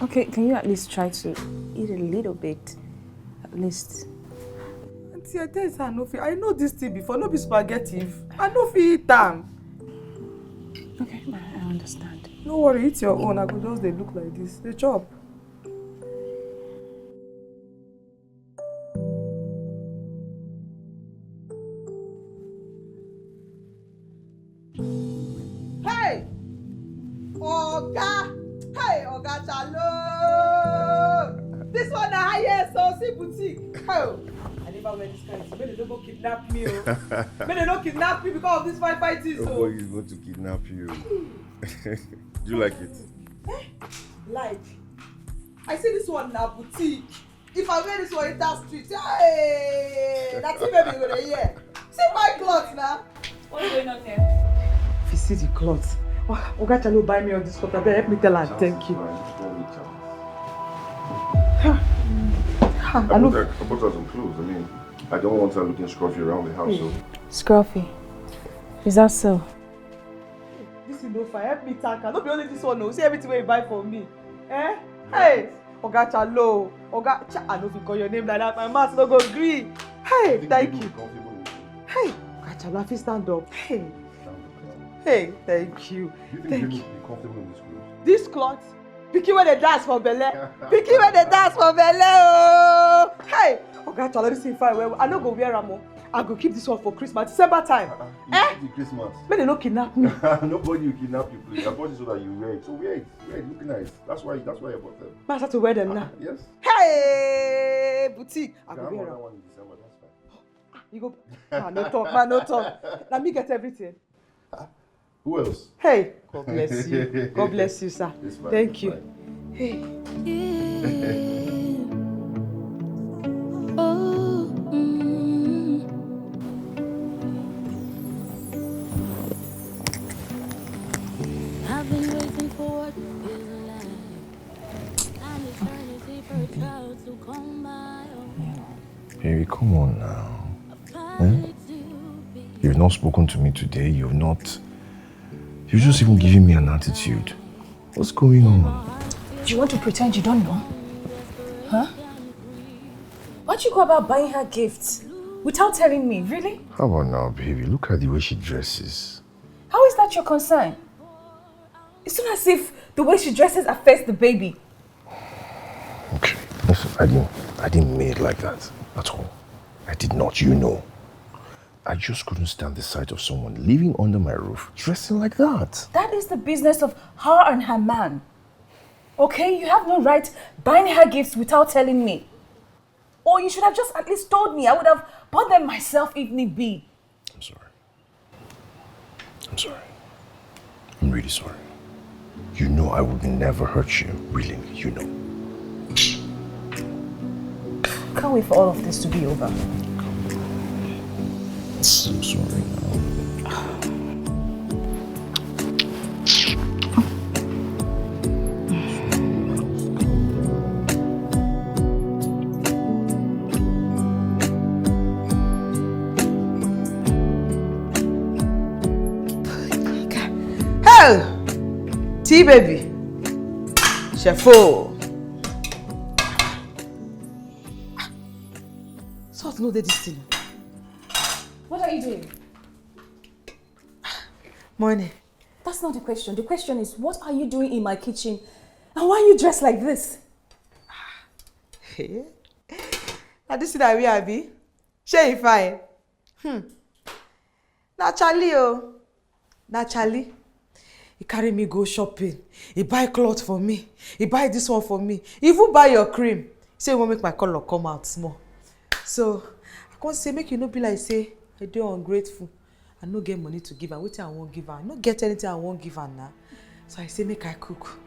Okay, can you at least try to eat a little bit? At least. Auntie, I tell you, I no fit. I know this thing before. No be spaghetti. I no fit eat them. Okay, I understand. No worry, eat your own. I go just they look like this. They chop. Hey! Oga! Hey, Oga Chalo! This one the highest OC boutique. Oh! I never wear this kind of thing. May they don't go kidnap me, oh. May they don't kidnap me because of this fight is, oh. Nobody is going to kidnap you. Do you like it? Like, I see this one in a boutique. If I wear this one in that street, hey, that's it, baby, over here. See my clothes now. What's going on here? If you see the clothes, Oga Charlie will buy me all this cup. Help me tell her thank you. I bought her some clothes. I mean, I don't want her looking scruffy around the house. So. Scruffy. Is that so? This is no fine. Help me thank her. Not be only this one, no. See everything you buy for me. Eh? Hey! Oga Charlo. Oga I know if you call your name like that, my mouth no go agree. Hey, thank you. Hey, Oga Charlo, if you stand up. Hey. Hey, thank you. Thank you. Be comfortable in this clothes? This cloth? Pikin where they dance for belle. Pikin where they dance for belle. Oh. Hey! Oga Charlo, this is fine. Well, I no go wear am. I go keep this one for Christmas, December time. Christmas. May they not kidnap me. Nobody will kidnap you, please. I bought it so that you wear it. So wear it. Look nice. That's why I bought them. I have to wear them now. Yes. Hey, boutique. I go wear that them. one in December. That's fine. You go. No talk, man, no talk. Let me get everything. Who else? Hey, God bless you. God bless you, sir. Thank you. Hey. I've been waiting for what feels like an eternity for a child to come by. Baby, come on now. You've not spoken to me today. You've just even given me an attitude. What's going on? Do you want to pretend you don't know? Huh? Why'd you go about buying her gifts without telling me, really? How about now, baby? Look at the way she dresses. How is that your concern? It's not as if the way she dresses affects the baby. Okay, listen, I didn't mean it like that at all. I did not, you know. I just couldn't stand the sight of someone living under my roof, dressing like that. That is the business of her and her man. Okay, you have no right buying her gifts without telling me. Or you should have just at least told me. I would have bought them myself if need be. I'm sorry. I'm really sorry. You know I would never hurt you, really, you know. Can't wait for all of this to be over. I'm sorry now. Hey! Tea baby. Chefo. Salt no dey this thing. What are you doing? Morning. That's not the question. The question is, what are you doing in my kitchen? And why are you dressed like this? Hey. Now this is that we are be. Shey you fine. Na Charlie oh. Na Charlie. He carry me go shopping. He buy cloth for me. He buy this one for me. He even buy your cream. He say he wan make my color come out small. So I can't say make you no be like say I dey ungrateful. I no get money to give her. Wetin I wan give her? I no get anything I wan give her now. So I say make I cook.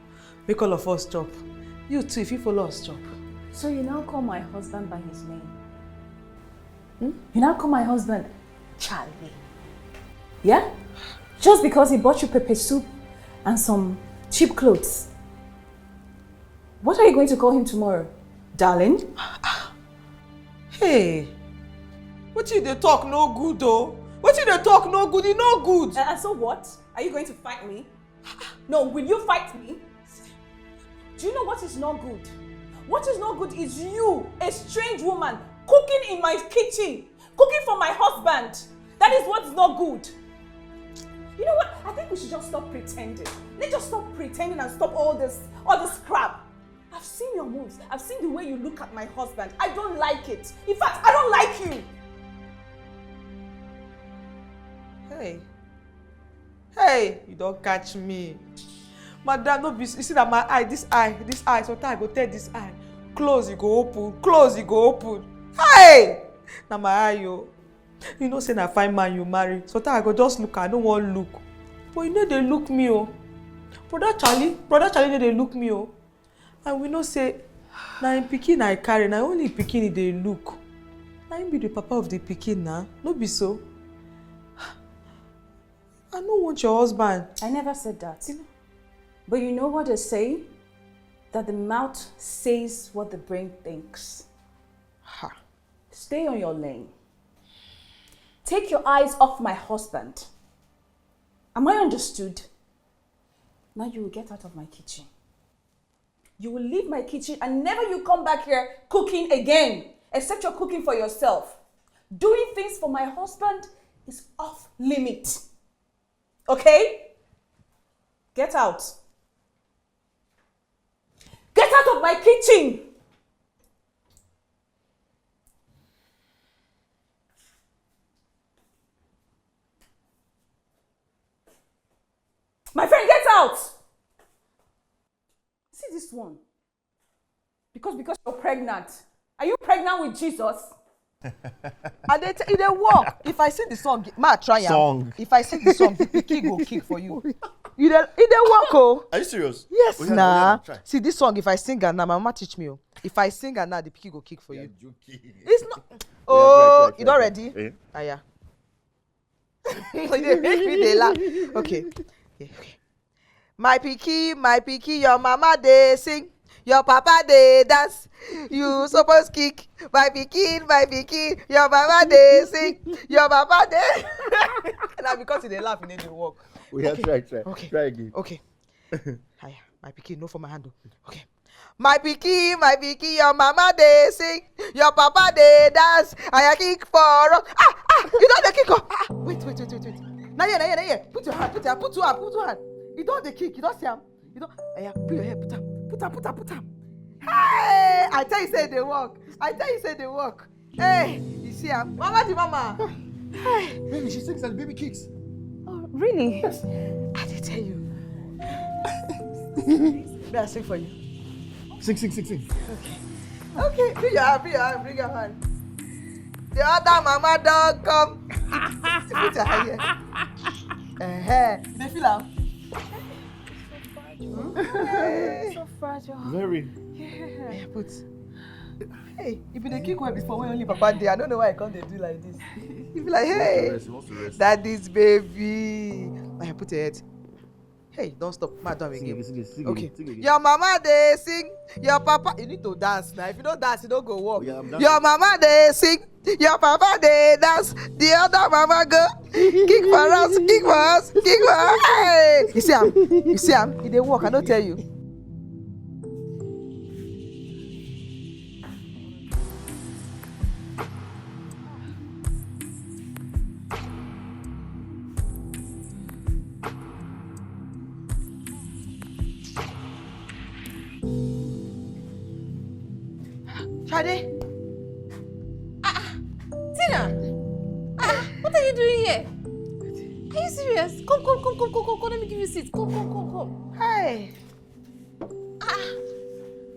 Make all of us chop. You too, if you follow us chop. So you now call my husband by his name? You now call my husband Charlie? Yeah? Just because he bought you pepper soup and some cheap clothes. What are you going to call him tomorrow? Darling? Hey, what you dey talk no good though? What you dey talk no good? You no good. And so what? Are you going to fight me? No, will you fight me? Do you know what is not good? What is not good is you, a strange woman, cooking in my kitchen, cooking for my husband. That is what's not good. You know what? I think we should just stop pretending. Let's just stop pretending and stop all this crap. I've seen your moves. I've seen the way you look at my husband. I don't like it. In fact, I don't like you. Hey, you don't catch me. Madam, no be, you see that my eye, this eye, sometimes I go tell this eye, close, you go open. Hey! Now my eye, yo. You know, say na fine man you marry. Sometimes I go just look, I don't want look. But you know they look me, oh. Brother Charlie, they look me, oh. And we know say, na in pikin I carry, na only pikin they look. Na him be the papa of the pikin now. No be so. I don't want your husband. I never said that. But you know what they say? That the mouth says what the brain thinks. Ha. Stay on your lane. Take your eyes off my husband. Am I understood? Now you will get out of my kitchen. You will leave my kitchen and never you come back here cooking again, except you're cooking for yourself. Doing things for my husband is off limit. Okay? Get out. Get out of my kitchen! My friend, get out! See this one? Because you're pregnant. Are you pregnant with Jesus? And it dey work. If I sing the song, ma try am. Song. If I sing the song, the pikin go kick for you. It dey work, oh. Are you serious? Yes, Oh, yeah, nah. yeah, try. See this song, if I sing and now, my mama teach me. Oh. If I sing and now, the pikin go kick for you. Joking. It's not. Oh, try, you not try. ready? Eh? Ah, yeah. You dey make me dey laugh. Okay. Yeah, okay. My pikin, your mama dey sing, your papa dey dance. You suppose kick. My pikin, your mama dey sing, your papa dey. Now because they laugh, they dey work. We have try. Okay. Try again. Okay. Hiya, my pikin, no for my hand. Okay. My pikin, your mama dey sing, your papa dey dance. I kick for rock. You don't dey kick. Wait. Now here. Put your hand. Put two hand. You don't dey kick. You don't see him. You don't. Put your head. Put him. Hey, I tell you say they work. Hey, you see him? Mama. Hey, Baby, she sings and baby kicks. Oh, really? I did tell you. May I sing for you? Sing. Okay, bring your hand. The other mama don't come. Put your hand here. They feel am? So fragile. Very. Yeah, put. Hey, if you dey kick well before when only papa dey, I don't know why I come dey do like this. You be like, hey, He wants to rest. that is baby. I put your head. Hey, don't stop. Madam again. Sing Okay. again. Your mama dey sing, your papa. You need to dance now. If you don't dance, you don't go work. Oh, yeah, I'm dancing. Your mama dey sing, your papa dey dance. The other mama go kick for us. Hey, you see am? He dey work. I don't tell you. Shade. Tina! What are you doing here? Are you serious? Come. Let me give you a seat. Come. Hey.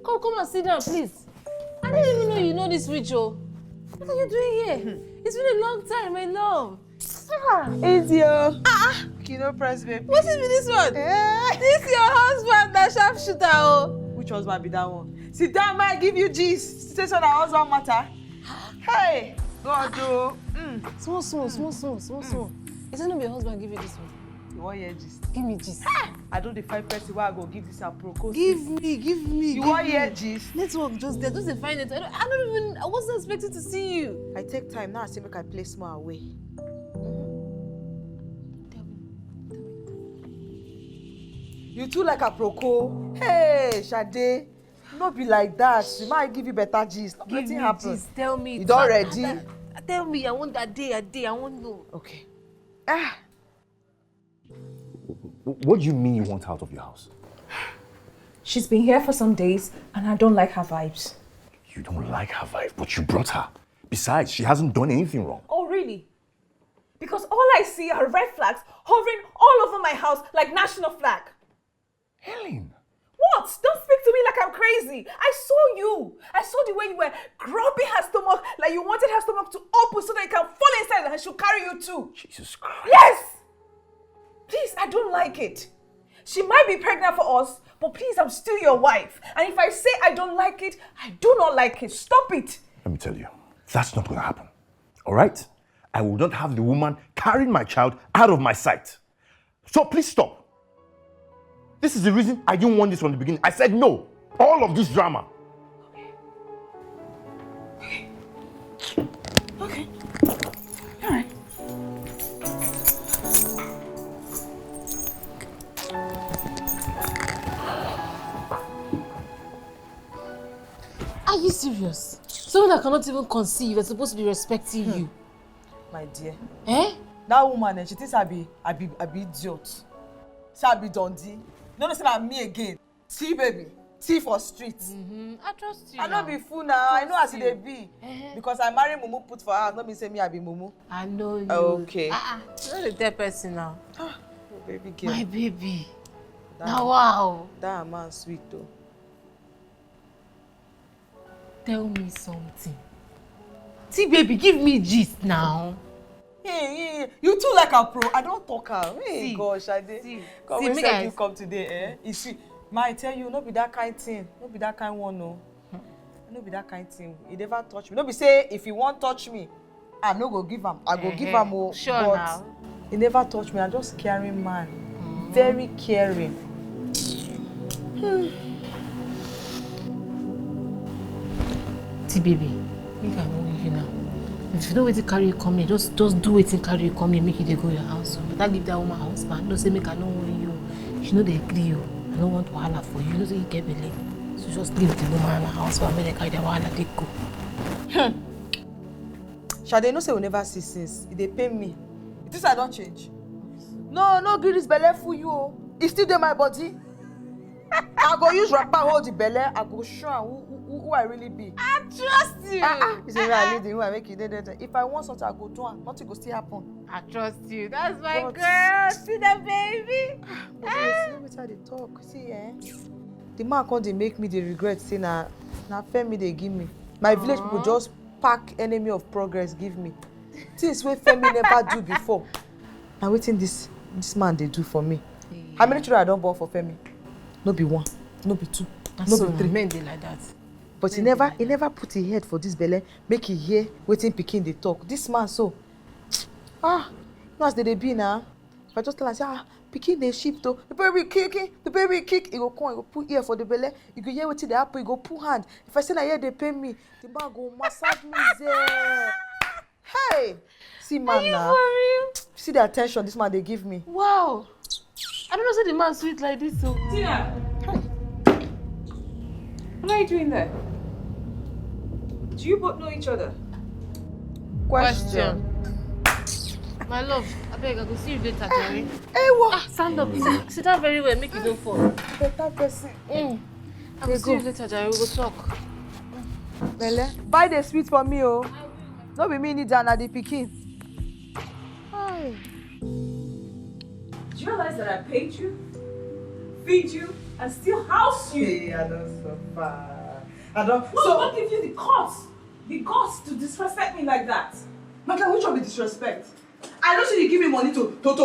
Come and sit down, please. I didn't even know you know this ritual. What are you doing here? It's been a long time, my love. Easy, oh. Kino press, baby. What is with this one? Hey. This your husband, that sharpshooter, oh. Which husband be that one? Sit down, man. Give you gist. Say so that husband matter. Hey, God, do. Small. It's not your husband give you this one. You want your gist? Give me gist. I don't define person where I go give this a pro. Give me. You want your gist? Network just there. Just define it. I wasn't expecting to see you. I take time now. I say make I play small away. You too like a proco. Hey, Shade. No be like that. You might give you better gist. Nothing happen. Gist. Tell me. You don't ready? Tell me. I want that day. I want to know. Okay. What do you mean you want out of your house? She's been here for some days and I don't like her vibes. You don't like her vibe, but you brought her. Besides, she hasn't done anything wrong. Oh, really? Because all I see are red flags hovering all over my house like national flag. Helen. What? Don't speak to me like I'm crazy. I saw you. I saw the way you were grabbing her stomach like you wanted her stomach to open so that it can fall inside and she'll carry you too. Jesus Christ. Yes! Please, I don't like it. She might be pregnant for us, but please, I'm still your wife. And if I say I don't like it, I do not like it. Stop it. Let me tell you, that's not going to happen. All right? I will not have the woman carrying my child out of my sight. So please stop. This is the reason I didn't want this from the beginning. I said no. All of this drama. Okay. All right. Are you serious? Someone that cannot even conceive is supposed to be respecting you. My dear. Eh? That woman, she thinks I be idiot. Say I be Dundee. No, say I'm me again. See, baby. See for streets. I trust you. I don't be fool now. I know as they be. Because I marry Mumu put for her. Not be say me I be Mumu. I know you. Okay. You're not a dead person now. Oh, baby girl. My baby. Now wow. That man sweet though. Tell me something. See, baby, give me gist now. Hey, you too like a pro. I don't talk her. Hey, See, gosh, I did. see, Come see, we make said I- you come today, eh? You see, I tell you, not be that kind thing. Not be that kind one, no. Not be that kind thing. He never touch me. Not be say if he won't touch me, I no go give him. I go give him more. Sure but now. he never touch me. I'm just caring man. Very caring. See, baby, make I know you now. If you know where to carry you come here, just do it and carry you come here, make you dey go your house. But I leave that woman husband. Don't say make I know you. She know they agree you. I don't want wahala for you. You know say you get belay. So just leave the woman and house for me. They carry the wahala, they go. Shade, no say we never see since. They pay me. It is I don't change. No, give this belly for you. Oh. It's still in my body. I go use wrapper hold the belly. I go show am who I really be. I trust you. You say I need who I make you. If I want something, I go do it. Nothing go still happen. I trust you. That's my But- girl. See the baby. But see wetin they talk. See, the man come dey make me dey regret say na Femi dey give me. My village people just pack enemy of progress give me. Things wey Femi never do before. Na wetin this man dey do for me. How many children I don born for Femi? No be one, no be two, no be three. Men dey like that. But he never put his head for this belle make he hear wetin pikin dey talk. This man so, you know as they be now. If I just tell am say pikin dey shift o, the baby kick, he go come, he go put ear for the belle, he go hear wetin dey happen, he go put hand. If I say na here dey pain me, the man go massage me there. Hey, see man now. For real? See the attention this man dey give me. Wow. I don't know say the man sweet like this. So. Tina! What are you doing there? Do you both know each other? Question. My love, I beg, I go see you later, Jerry. Hey, what? Stand up. Sit down very well, make you don't fall. Better person. I will see you later, Jerry. We go talk. Belle, buy the sweet for me, oh. No be me need na the pikin. Hi. Do you realize that I paid you, feed you, and still house you? Hey, I don't suffer. I don't. What gives you the guts to disrespect me like that? Madam, which one be disrespect? I know say you give me money to born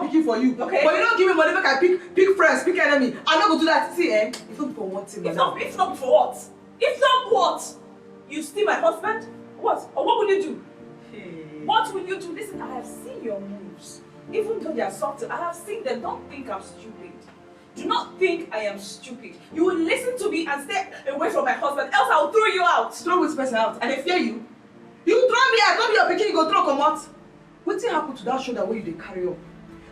pikin for you. Okay. But you don't give me money make I pick friends, pick enemy. I no go do that. See, if not for one thing, If not for what? If not what? You steal my husband? What? Or what will you do? Hey. What will you do? Listen, I have seen your moves. Even though they are subtle, I have seen them. Don't think I'm stupid. Do not think I am stupid. You will listen to me and stay away from my husband, else I will throw you out. Throw which person out? And they fear you? You throw me out, not be your pikin, you go throw come out. Wetin happen to that shoulder wey you dey carry up?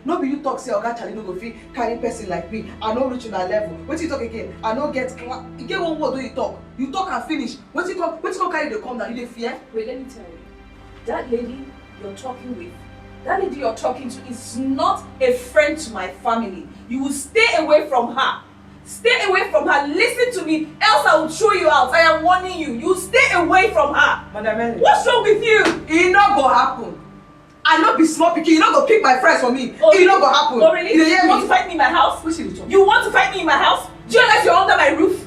No be you talk say Oga Charlie no go fit carry person like me. I no reach una level. Wetin you talk again? I no get class. E get one word wey you talk. You talk and finish. Wetin come carry dey come down? You dey fear? Wait, let me tell you. That lady you're talking with, that lady you're talking to is not a friend to my family. You will stay away from her. Stay away from her. Listen to me, else I will throw you out. I am warning you. You stay away from her. Madam Ellen. What's wrong with you? E no go happen. I no be small pikin. You no go pick my friends for me. Oh, E no go happen. Oh really? You dey hear You want to me? fight me in my house? Which you talk? You want to fight me in my house? Do you realize you're under my roof?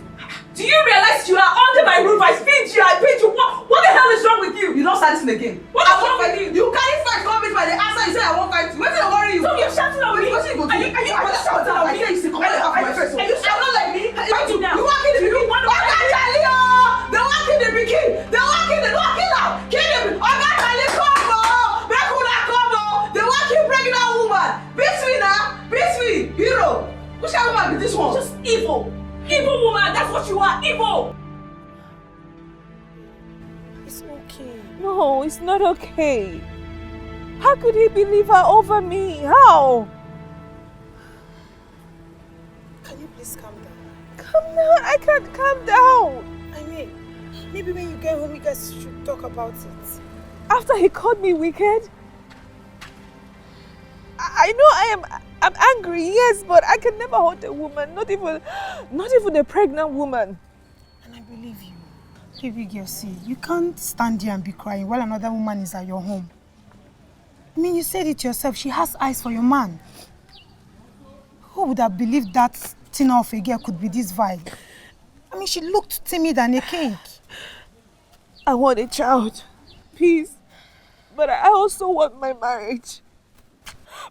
Do you realize you are under my roof? I feed you, I paid you. What the hell is wrong with you? You don start this again. What is wrong with you? You carry fight come meet my dey answer you say I wan fight you. Wetin dey worry you? So you're shouting at me? Wetin you go do? Are you shouting at me? I tell you say comot your hand from my face. Are you shouting at me? Fight you now. You wan kill the pikin? want to Oga Charlie ooo! They wan kill the pikin! They wan kill am! Kill the pikin! Oga Charlie come ooo! Make una come ooo! They wan kill pregnant woman! Beat me na! Which kind of woman is this one? Just evil. Evil woman, that's what you are, evil. It's okay. No, it's not okay. How could he believe her over me? How? Can you please calm down? Calm down, I can't calm down. I mean, maybe when you get home, you guys should talk about it. After he called me wicked, I know I'm angry, yes, but I can never hurt a woman, not even a pregnant woman. And I believe you. Baby girl, see, you can't stand here and be crying while another woman is at your home. I mean, you said it yourself, she has eyes for your man. Who would have believed that Tina of a girl could be this vile? I mean, she looked timid and a cake. I want a child, peace, but I also want my marriage.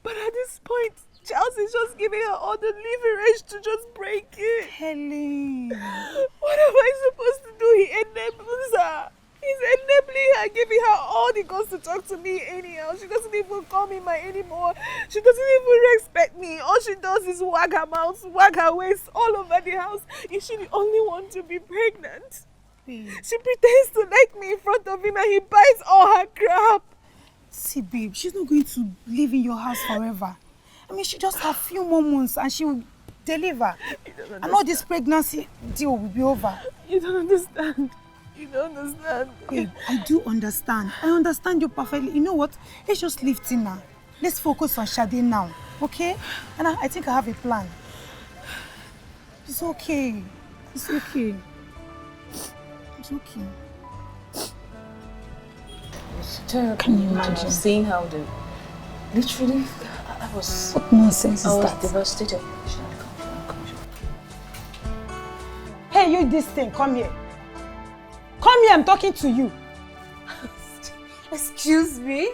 But at this point, Charles is just giving her all the leverage to just break it. Helen. What am I supposed to do? He enables her. He's enabling her, giving her all the guts to talk to me anyhow. She doesn't even call me my anymore. She doesn't even respect me. All she does is wag her mouth, wag her waist all over the house. Is she the only one to be pregnant? Babe. She pretends to like me in front of him and he buys all her crap. See, babe, she's not going to live in your house forever. I mean, she just have a few more months and she will deliver. And all this pregnancy deal will be over. You don't understand. You don't understand. Babe, I do understand. I understand you perfectly. You know what? Let's just leave Tina. Let's focus on Shade now, okay? And I think I have a plan. It's okay. It's okay. It's okay. Can you imagine seeing how the literally I was What nonsense is that? devastated. Hey, you this thing, come here. Come here, I'm talking to you. Excuse me?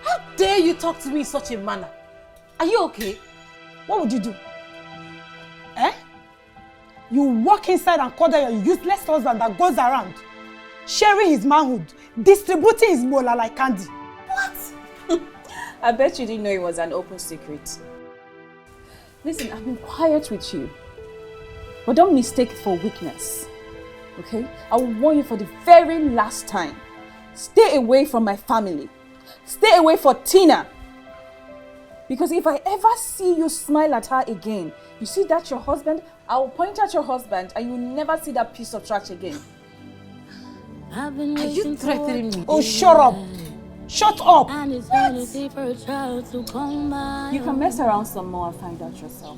How dare you talk to me in such a manner? Are you okay? What would you do? Eh? You walk inside and call that your useless husband that goes around, sharing his manhood, distributing his mola like candy. What? I bet you didn't know it was an open secret. Listen, I've been quiet with you. But don't mistake it for weakness. Okay? I will warn you for the very last time. Stay away from my family. Stay away from Tina. Because if I ever see you smile at her again, you see that your husband, I will point at your husband and you will never see that piece of trash again. Are you threatening me? Oh, shut up! Shut up! And it's vanity for a child to come by. You can mess around some more and find out yourself.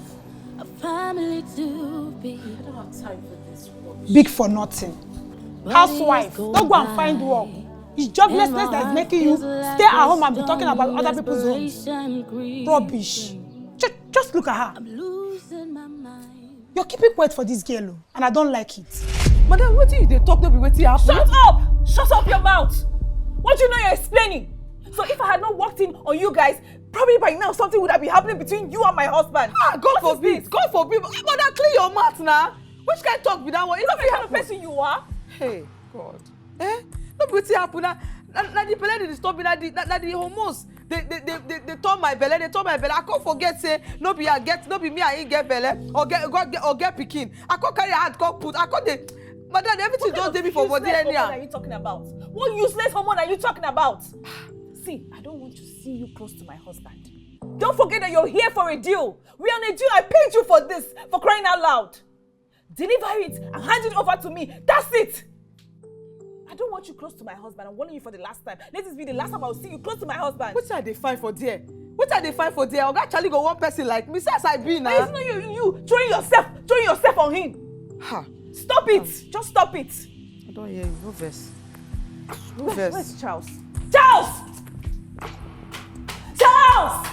A family to be. I don't have time for this rubbish. Big for nothing. Housewife, don't go and find work. It's joblessness that is making you stay at home and be talking about other people's homes. Rubbish. Just look at her. I'm losing my mind. You're keeping quiet for this girl, and I don't like it. Madam, what do you they talk? No be wetin happen. Shut up! Shut up your mouth! What do you know you're explaining? So if I had not walked in on you guys, probably by now something would have been happening between you and my husband. Ah, God forbid. God forbid. Madam, clear your mouth now. Which kind of talk be that one? Is that the kind of person you are? Hey, God. Eh? No be wetin happen na the belle dey disturb me, na the hormones. They turn my belle, I can't forget say no be me I ain't get belle or get pikin. I can't carry hand, can't put. I can't dey. Madam, everything don't dey me for body anyhow. What are you talking about? What useless hormone are you talking about? See, I don't want to see you close to my husband. Don't forget that you're here for a deal. We're on a deal. I paid you for this, for crying out loud. Deliver it and hand it over to me. That's it. I don't want you close to my husband. I'm warning you for the last time. Let this be the last time I'll see you close to my husband. What are they find for there? Oga Charlie go one person like me. Say as I be now. It's not you throwing yourself on him. Ha. Stop it. Just stop it. I don't hear you. No verse. Where's Charles? Charles! Charles!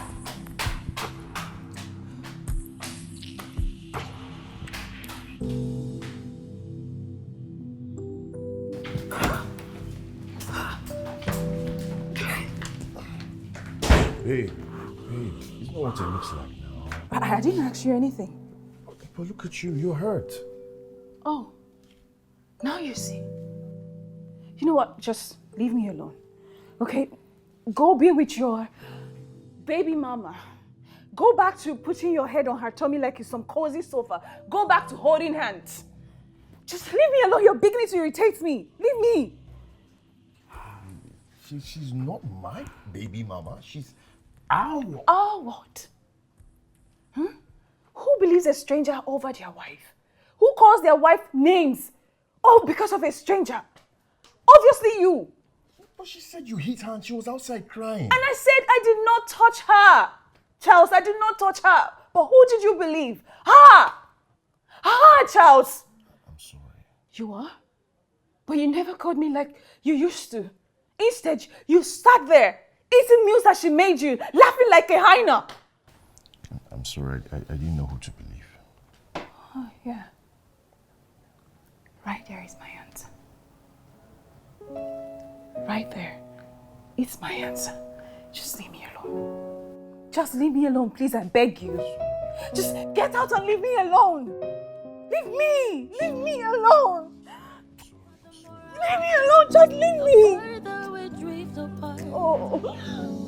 Hey, it's not what it looks like now. I didn't ask you anything. But look at you, you're hurt. Oh, now you see. You know what? Just leave me alone. Okay? Go be with your baby mama. Go back to putting your head on her tummy like it's some cozy sofa. Go back to holding hands. Just leave me alone. You're beginning to irritate me. Leave me. She's not my baby mama. She's our. Our what? Who believes a stranger over their wife? Who calls their wife names? Oh, because of a stranger. Obviously you. But she said you hit her and she was outside crying. And I said I did not touch her. Charles, I did not touch her. But who did you believe? Her! Her, Charles! I'm sorry. You are? But you never called me like you used to. Instead, you sat there, eating meals that she made you, laughing like a hyena. I'm sorry. I didn't know who to believe. Oh, yeah. Right there is my answer. Right there. It's my answer. Just leave me alone. Just leave me alone, please, I beg you. Just get out and leave me alone. Leave me! Leave me alone! Leave me alone, just leave me! Oh,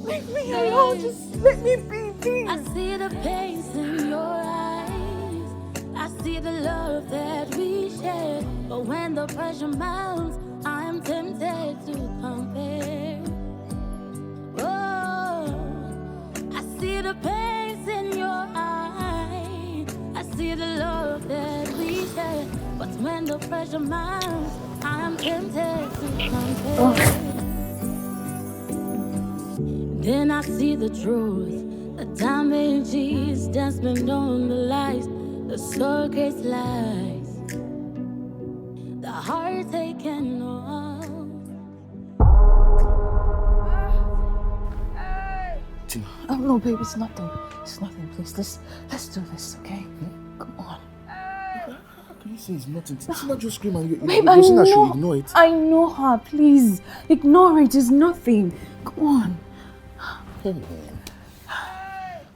leave me alone, just let me be, please. I see the pain in your eyes. I see the love that we share. But when the pressure mounts, I'm tempted to compare. Oh, I see the pain in your eyes. I see the love that we share. But when the pressure mounts, I'm tempted to compare. Then I see the truth, the damages that's been on the lies, the surrogate lies, the heartache and all. Tina. Oh no, babe, it's nothing. It's nothing. Please, let's do this, okay? Come on. How can you say it's nothing? Tina just scream and you're Babe, I saying know. I should ignore it. I know her. Please, ignore it. It's nothing. Come on.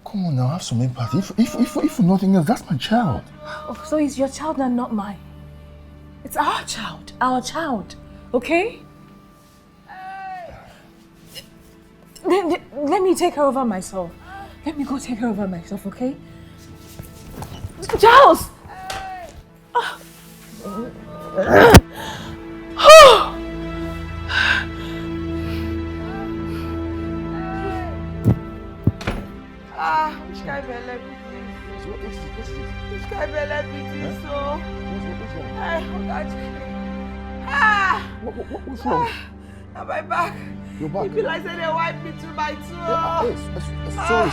Come on now, have some empathy. If for nothing else, that's my child. Oh, so it's your child and not mine. It's our child. Our child. Okay? Let me take her over myself. Let me go take her over myself, okay? Charles! Which guy will let me this? Which guy will let me this? So, What's wrong? Now my back. Your back? You feel like they wipe me 2 by 2.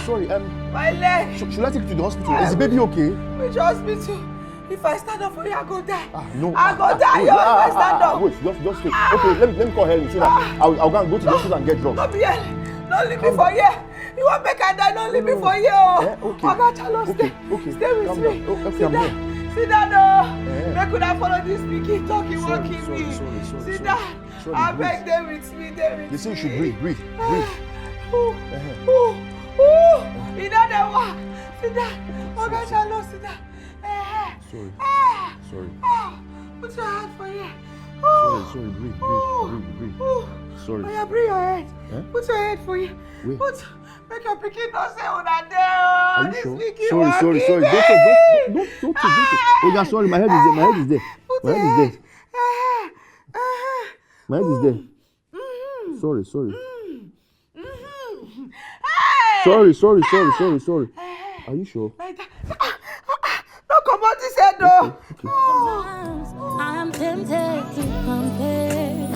Sorry. My leg. Should I take you to the hospital? Is the baby okay? Which hospital? If I stand up for you, I go die. No. I go die. If I stand up. Wait, just wait. Okay, let me call Helen so that I'll go to the hospital and get drugs. Don't be Helen. Don't leave me for here. You want make I die? Don't leave me for here. Okay. Oga Charles, stay with me. Okay, I'm here. Sit down, They could have followed this speaking, talking, walking me. Sit down. I beg them with me, They say you should breathe. You know they walk. Sit down. Oga Charles, sit down. Sorry. Put your hand for here. Sorry, breathe. Sorry. Oh, yeah, bring your head. Put your head for you. Wait. Make your picking not say on that day. Are you sure? Sorry. Don't. Oh, yeah, sorry. My head is there. My head is there. Sorry. Sorry. Are you sure? Like that. Don't come out this head though. Sometimes I'm tempted to compare.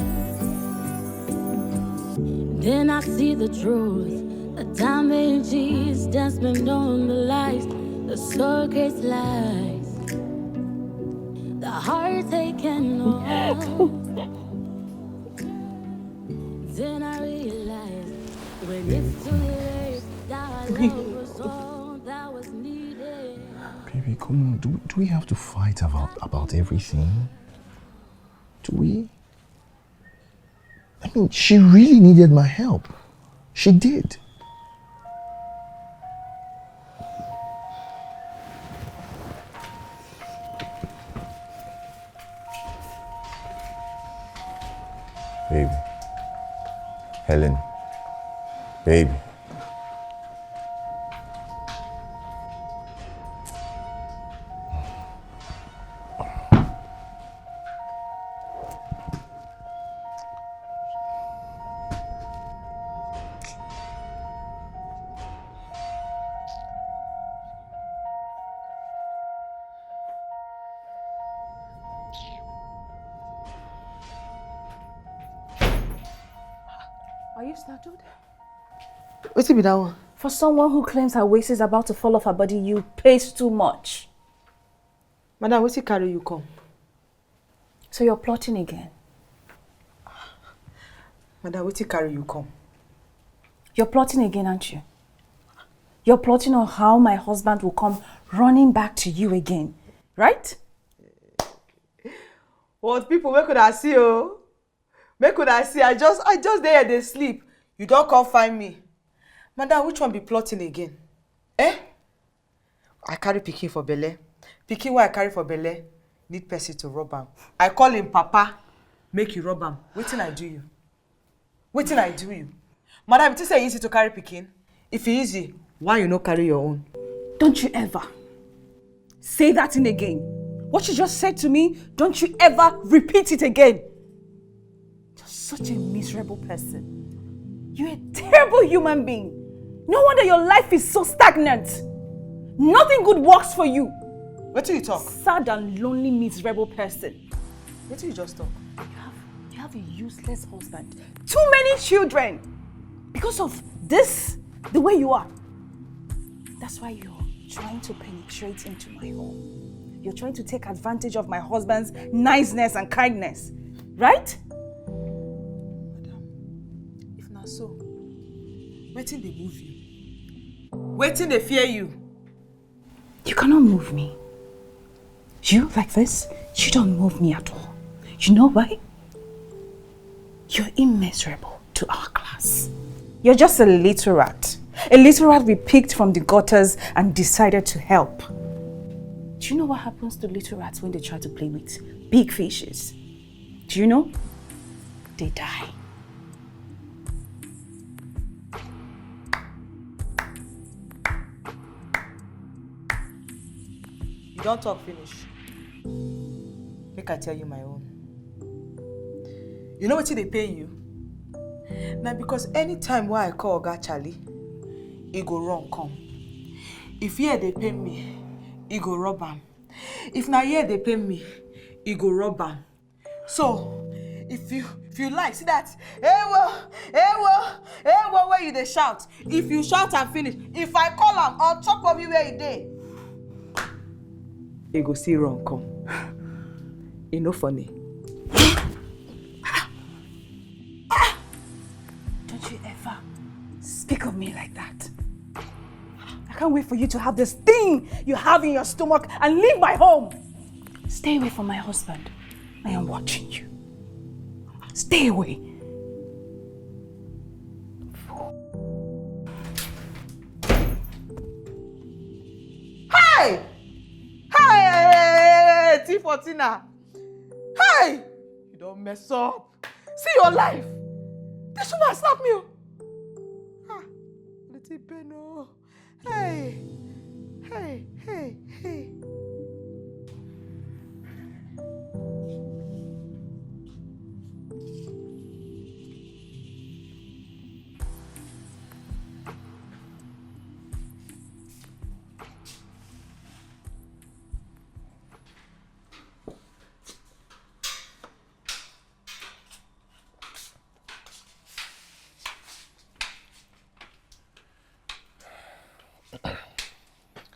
Then I see the truth, the damages that's been on the lies, the surrogate lies, the heartache and all. Then I realize when it's too late, that our love was all that was needed. Baby, come on. Do we have to fight about everything? Do we? I mean, she really needed my help. She did. Baby. Helen. Baby. Are you startled? What's it be that one? For someone who claims her waist is about to fall off her body, you pace too much. Madam, what's it carry you come? So you're plotting again? Madam, what's it carry you come? You're plotting again, aren't you? You're plotting on how my husband will come running back to you again, right? What people, where could I see you? Where could I see? I just there they sleep. You don't come find me. Madam, which one be plotting again? Eh? I carry pikin for belle. Pikin what I carry for belle need person to rub am. I call him Papa, make you rub am. Wetin I do you? Wetin I do you? Madam, it is easy to carry pikin. If it easy, why you no carry your own? Don't you ever say that thing again. What you just said to me, don't you ever repeat it again. You're such a miserable person. You're a terrible human being. No wonder your life is so stagnant. Nothing good works for you. What do you talk? Sad and lonely, miserable person. What do you just talk? You have a useless husband. Too many children. Because of this, the way you are. That's why you're trying to penetrate into my home. You're trying to take advantage of my husband's niceness and kindness. Right? Madam, if not so, waiting they move you. Waiting they fear you. You cannot move me. You, like this, you don't move me at all. You know why? You're immeasurable to our class. You're just a little rat. A little rat we picked from the gutters and decided to help. Do you know what happens to little rats when they try to play with big fishes? Do you know? They die. You don't talk finish. Make I tell you my own. You know what they pay you? Now because anytime why I call Oga Charlie, he go run come. If here they pay me, he go rob am. If na here they pay me, he go rob am. So if you like, see that, where you they shout. If you shout and finish, if I call am on top of you where you dey, he go see run come. It no funny. Don't you ever speak of me like that. I can't wait for you to have this thing you have in your stomach and leave my home. Stay away from my husband. I am watching you. Stay away. Hey! Hey! T14. Hey! You don't mess up. See your life. This woman slap me. Ah, little Beno. Hey! Hey! Hey! Hey!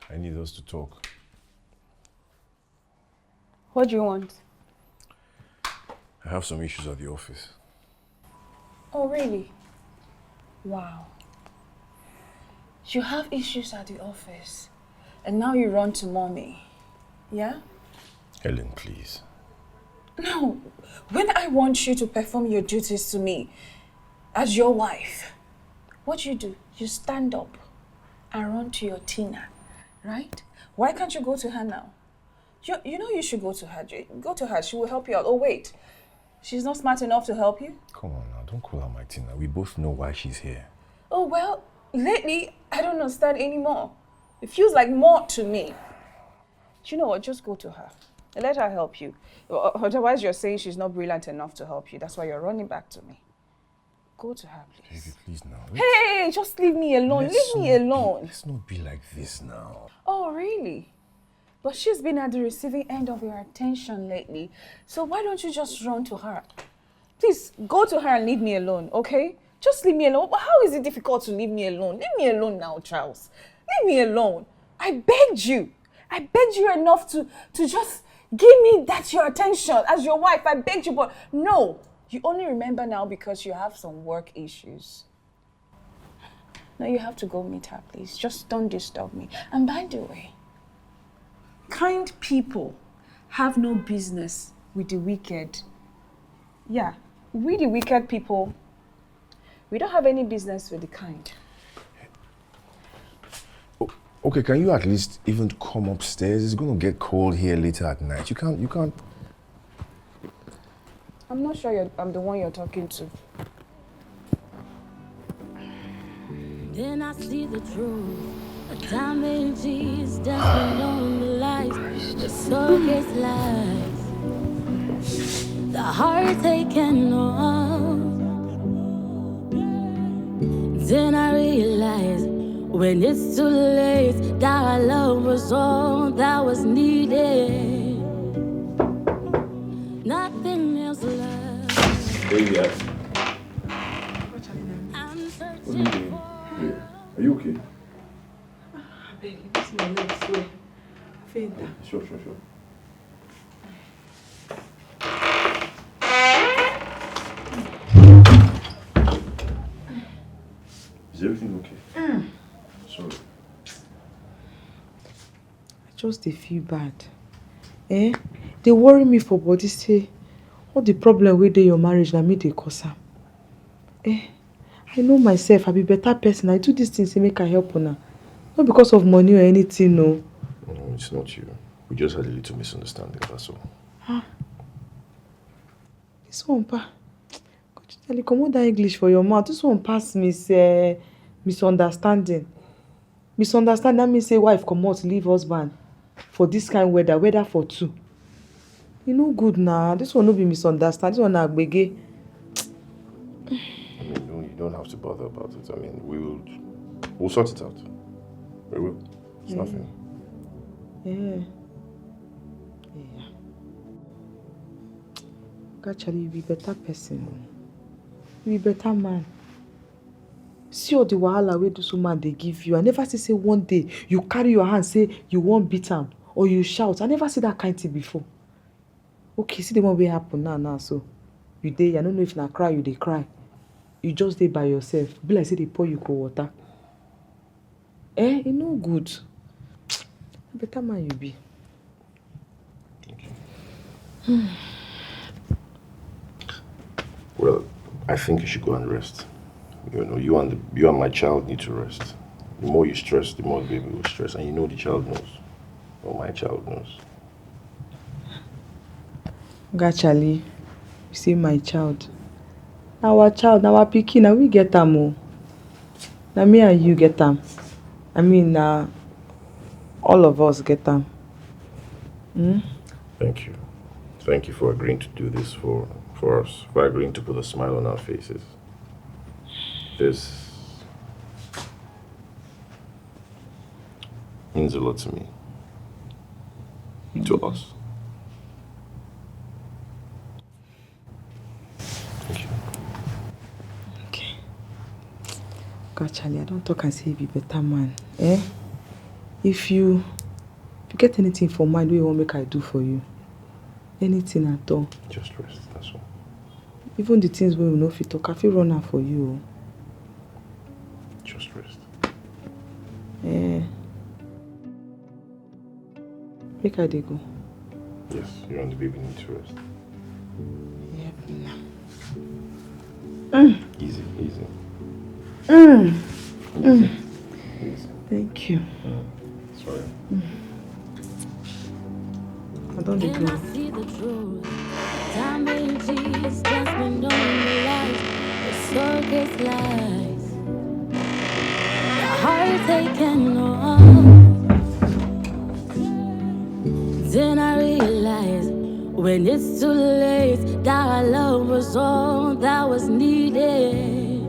I need us to talk. What do you want? I have some issues at the office. Oh, really? Wow. You have issues at the office, and now you run to mommy. Yeah? Helen, please. No. When I want you to perform your duties to me as your wife, what do? You stand up and run to your Tina, right? Why can't you go to her now? You know you should go to her. Go to her. She will help you out. Oh, wait. She's not smart enough to help you? Come on now, don't call her my Tina. We both know why she's here. Oh, well, lately, I don't understand anymore. It feels like more to me. Do you know what? Just go to her. Let her help you. Otherwise, you're saying she's not brilliant enough to help you. That's why you're running back to me. Go to her, please. Baby, please now. Hey, just leave me alone. Leave me alone. Let's not be like this now. Oh, really? But she's been at the receiving end of your attention lately. So why don't you just run to her? Please, go to her and leave me alone, okay? Just leave me alone. But how is it difficult to leave me alone? Leave me alone now, Charles. Leave me alone. I begged you. I begged you enough to just give me that your attention as your wife. I begged you, but no. You only remember now because you have some work issues. Now you have to go meet her, please. Just don't disturb me. And by the way, kind people have no business with the wicked. Yeah, we the wicked people, we don't have any business with the kind. Okay, can you at least even come upstairs? It's gonna get cold here later at night. You can't. I'm not sure I'm the one you're talking to. Then I see the truth. A damage is destined on the lies. The surrogate lies. The heart taken off. Then I realize when it's too late that our love was all that was needed. Nothing else left. Baby, I'm what are you searching doing? for. Are you okay? Baby, this my leg swell. Fainter. Sure. Is everything okay? Sorry. I just dey feel bad. They worry me for body say all the problem wey dey your marriage na me dey cause am. I know myself, I be better person. I do these things to make I help una. Not because of money or anything, no. No, it's not you. We just had a little misunderstanding, that's all. This one, pa. Could you tell me, comot that English for your mouth? This one pass misunderstanding. Misunderstanding, that means say wife comot, leave husband for this kind weather for two. You no good now. This one no be misunderstanding. This one na agbege. I mean, no, you don't have to bother about it. I mean, we'll sort it out. We will. It's nothing. Yeah. Actually, you be better person. You be better man. See all the wahala wey this woman dey give you. I never say one day you carry your hand say you won't beat am or you shout. I never see that kind thing before. Okay, see the one wey happen now. So you dey, I don't know if na cry you dey cry. You just dey by yourself. Be like say they pour you cold water. It no good. Better man you be. Okay. Well, I think you should go and rest. You know, you and my child need to rest. The more you stress, the more the baby will stress. And you know the child knows. Or my child knows. Actually, you see my child. Our child, our pikin, now we get am o. Now me and you get am. I mean, all of us get am. Thank you. Thank you for agreeing to do this for us, for agreeing to put a smile on our faces. This means a lot to me. To us. Thank you. Okay. God, Charlie, I don't talk and say you be better man. If you get anything for mind, what you want make I do for you? Anything at all. Just rest, that's all. Even the things we will not fit talk, I feel run out for you. Just rest. Make I dey go. Yes, you and the baby need to rest. Yep. Easy. Easy. Thank you. Sorry. I don't dey Then I go. see the truth. Damage is destined on the lies. The surrogate lies. The heart taken off. Then I realize when it's too late that our love was all that was needed.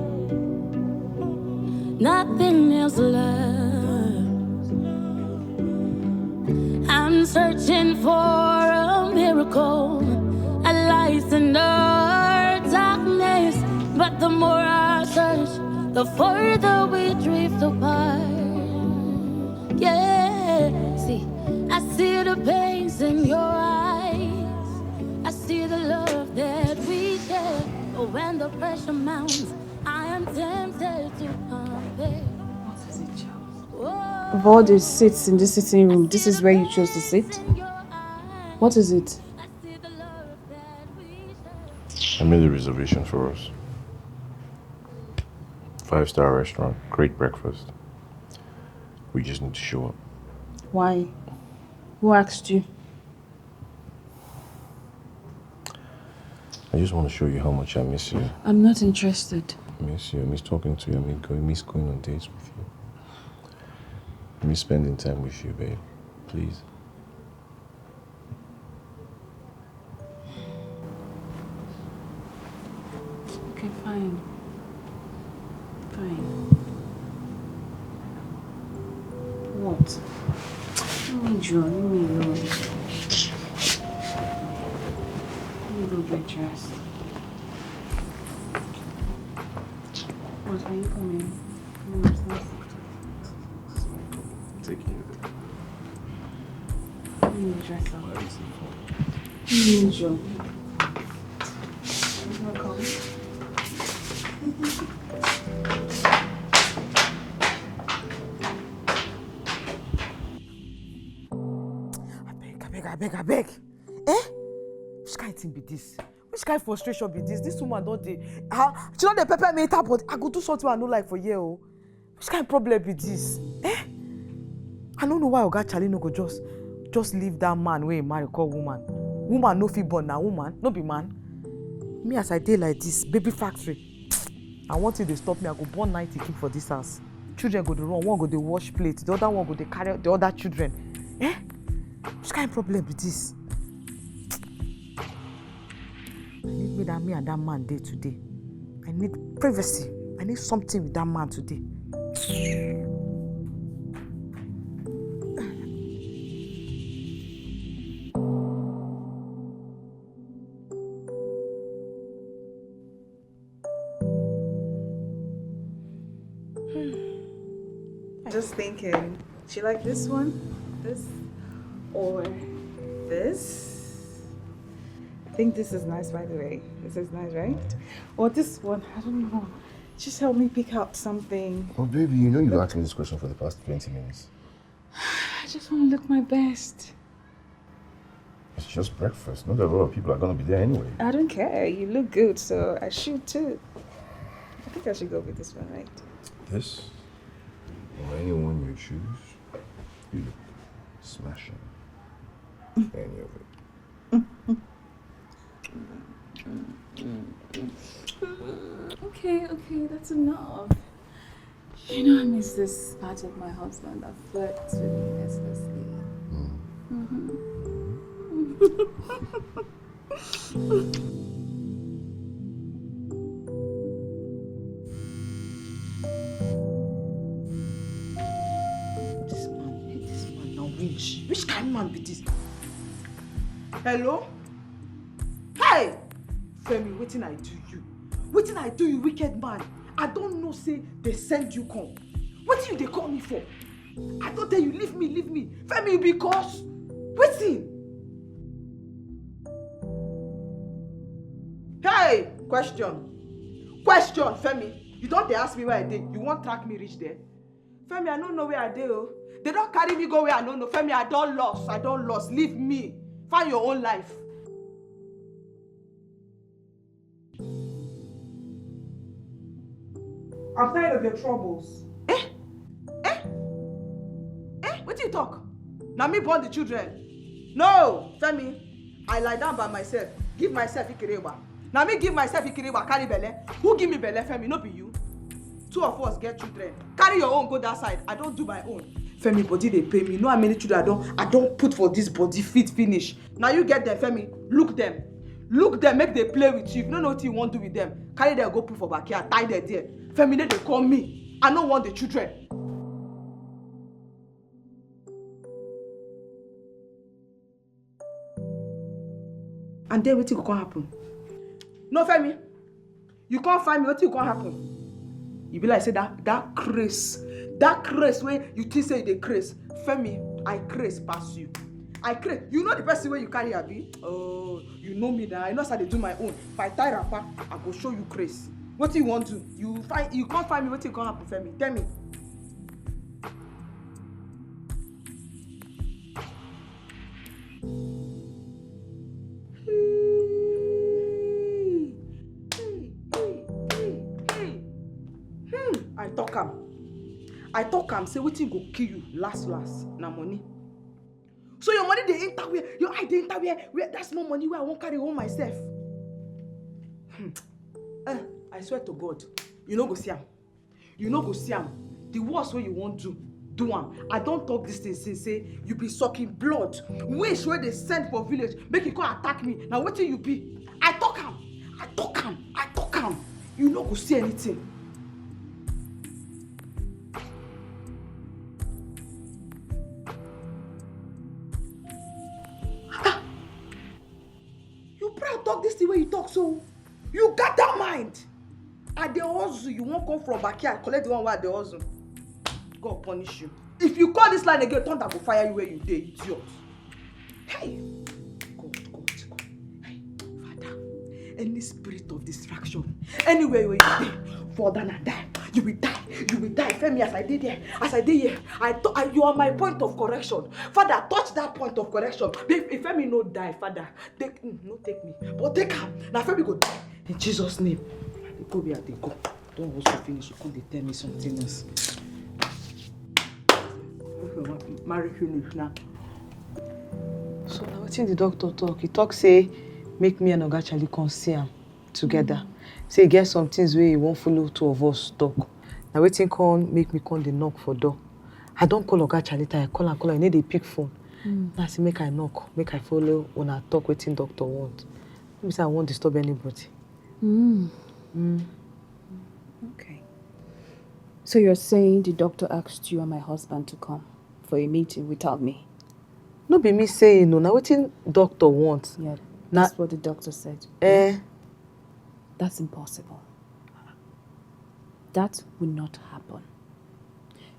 Nothing else left. I'm searching for a miracle, a light in the darkness. But the more I search, the further we drift apart. Yeah, see, I see the pains in your eyes. I see the love that we share. But when the pressure mounts, I am tempted to compare. What is it, Charles? Of all the seats in this sitting room, this is where you chose to sit? What is it? I made a reservation for us. 5-star restaurant, great breakfast. We just need to show up. Why? Who asked you? I just want to show you how much I miss you. I'm not interested. I miss you. I miss talking to you. I miss going on dates with you. I miss spending time with you, babe. Please. Okay, fine. Fine. What? Leave me alone. Let me go get dressed. What, are you coming? Take you there. Let me dress up. Angel. You wanna come? I beg. Eh? Which kind of thing be this? Which kind of frustration be this? This woman don't dey. She don't dey pepper me her, but I go do something I no like for you. Oh. Which kind of problem be this? Eh? I don't know why Oga Charlie no go just leave that man wey he marry call woman. Woman no fit born na woman, no be man. Me as I dey like this, baby factory. I want you to stop me. I go born 90 keep for this house. Children go dey run, one go dey wash plate, the other one go dey carry the other children. Eh? Which kind of problem be this? I need me and that man day today. I need privacy. I need something with that man today. Just thinking, she like this one? This? Or this? I think this is nice, by the way. This is nice, right? Or this one, I don't know. Just help me pick out something. Oh, baby, you know you've asked me this question for the past 20 minutes. I just want to look my best. It's just breakfast. Not a lot of people are going to be there anyway. I don't care. You look good, so I should too. I think I should go with this one, right? This? Or anyone you choose, you look smashing. Any of it. Okay, that's enough. You know I miss this part of my husband that flirts with me restlessly. This man now which kind of man be this? Hello? Hey! Femi, wetin I do you? Wetin I do you, wicked man? I don't know say they send you come. Wetin you dey call me for? I don't tell you, leave me. Femi, because wetin? Hey! Question, Femi. You don't dey ask me where I dey. You won't track me reach there? Femi, I don't know where I dey. Oh. They don't carry me go where I don't know. Femi, I don't lost. Leave me. Find your own life. I'm tired of your troubles. Eh? What do you talk? Now me born the children. No, Femi. I lie down by myself. Give myself Ikirewa. Now me give myself Ikirewa, carry belle. Who give me belle, Femi? No be you. Two of us get children. Carry your own, go that side. I don't do my own. Femi, body they pay me. You know how many children I don't put for this body fit finish. Now you get them, Femi. Look them, make they play with you. If you don't know what you want to do with them, carry them, go put for backyard, tie them there. Femi, they call me. I don't want the children. And then what will happen? No, Femi. You can't find me. What will happen? You be like say that craze where you think say you dey craze. Femi, I craze pass you. I craze. You know the person where you carry abi? Oh, you know me now. I know how they do my own. If I tie wrapper, I go show you craze. What you want to? You can't find me. What you gonna happen, Femi? Tell me. I talk am say wetin go kill you last na money. So your money dey enter where your eye dey enter where that small money where I won't carry home myself. I swear to God, you no go see am. You no go see am. The worst way you want to do am. I don't talk this thing since say you be sucking blood. Wish where they send for village make you come attack me. Now wetin you be? I talk am. You no go see anything. Talk this the way you talk, so you got that mind. At the hustle, you won't come from backyard, collect the one where the hustle. God punish you. If you call this line again, thunder will fire you where you dey, idiot. Hey, God. Hey, Father, any spirit of distraction, anywhere where you dey, fall down and die. You will die. Femi, as I did here, you are my point of correction. Father, touch that point of correction. If Femi no die, Father, no take me, but take him. Now Femi go die. In Jesus' name. They go where they go. Don't also finish. You can't tell me something else. Marry finish now. So now what's in the doctor talk? He talk say, make me and Oga Charlie come see him together. Say get some things where he won't follow two of us talk. Now waiting come make me come the knock for door. I don't call Oga Charlie, I call her, I need a pick phone. I say make I knock, make I follow when I talk waiting doctor want. Let me say I won't disturb anybody. Okay. So you're saying the doctor asked you and my husband to come for a meeting without me? No be me saying no. Now waiting doctor wants. Yeah, that's what the doctor said. That's impossible. That will not happen.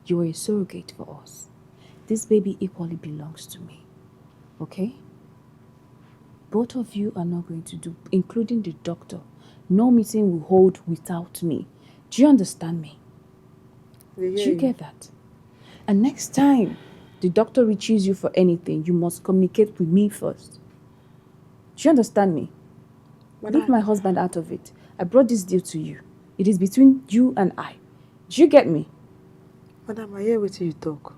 You are a surrogate for us. This baby equally belongs to me. Okay? Both of you are not going to do, including the doctor. No meeting will hold without me. Do you understand me? Do you get that? And next time the doctor reaches you for anything, you must communicate with me first. Do you understand me? Leave my husband out of it. I brought this deal to you. It is between you and I. Do you get me? Madam, I hear what you talk.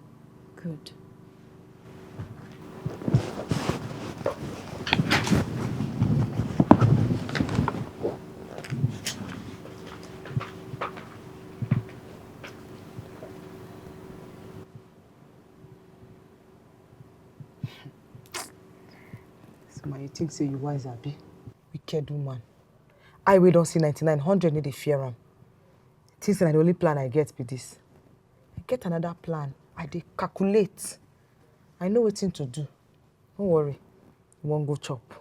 Good. So, man, you think say you wise, abi? Wicked woman. I will don't see 99, 100 need to fear him. Things that the only plan I get be this. I get another plan. I dey calculate. I know what thing to do. Don't worry. You won't go chop.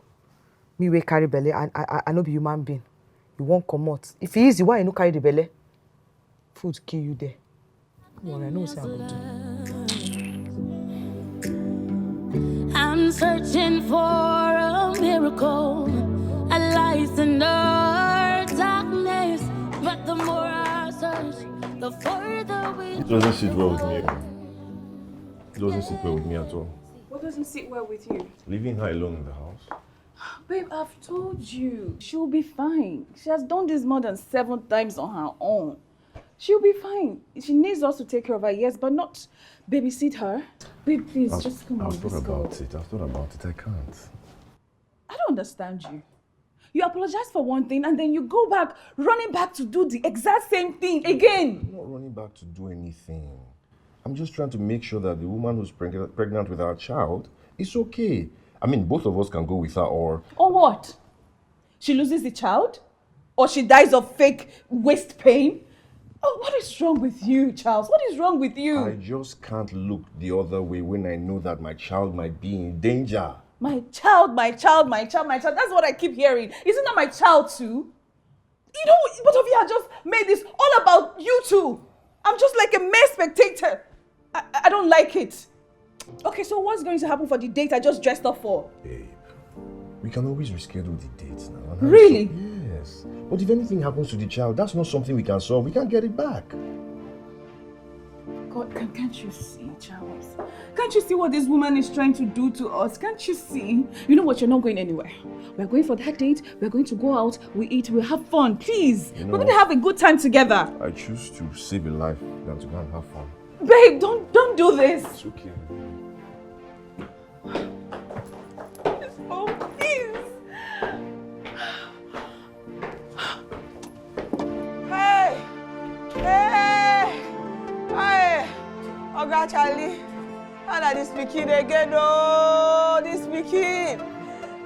Me wey carry belly. I know be human being. You won't come out. If it easy, why you no carry the belly? Food kill you there. Don't worry, I know what I will do. I'm searching for a miracle, a light in the darkness. But the more I search, the further we. It doesn't sit well with me. It doesn't sit well with me at all. What doesn't sit well with you? Leaving her alone in the house. Babe, I've told you. She'll be fine. She has done this more than 7 times on her own. She'll be fine. She needs us to take care of her, yes, but not babysit her. Babe, please, just come on, I've thought let's go. about it. I've thought about it. I can't. I don't understand you. You apologize for one thing and then you go back, running back to do the exact same thing again. I'm not running back to do anything. I'm just trying to make sure that the woman who's pregnant with our child is okay. I mean, both of us can go with her or... Or what? She loses the child? Or she dies of fake waist pain? Oh, what is wrong with you, Charles? What is wrong with you? I just can't look the other way when I know that my child might be in danger. My child. That's what I keep hearing. Isn't that my child too? You know, both of you have just made this all about you two. I'm just like a mere spectator. I don't like it. Okay, so what's going to happen for the date I just dressed up for? Babe, we can always reschedule the dates now. Really? Yes. But if anything happens to the child, that's not something we can solve. We can't get it back. God, can't you see, Charles? Can't you see what this woman is trying to do to us? Can't you see? You know what? You're not going anywhere. We're going for that date. We're going to go out. We eat. We have fun. Please. We're going to have a good time together. I choose to save a life than to go and have fun. Babe, don't do this. It's okay. Oh, please. Hey! Hey! Hey! Oga Charlie, how na this pikin again? Oh, this pikin!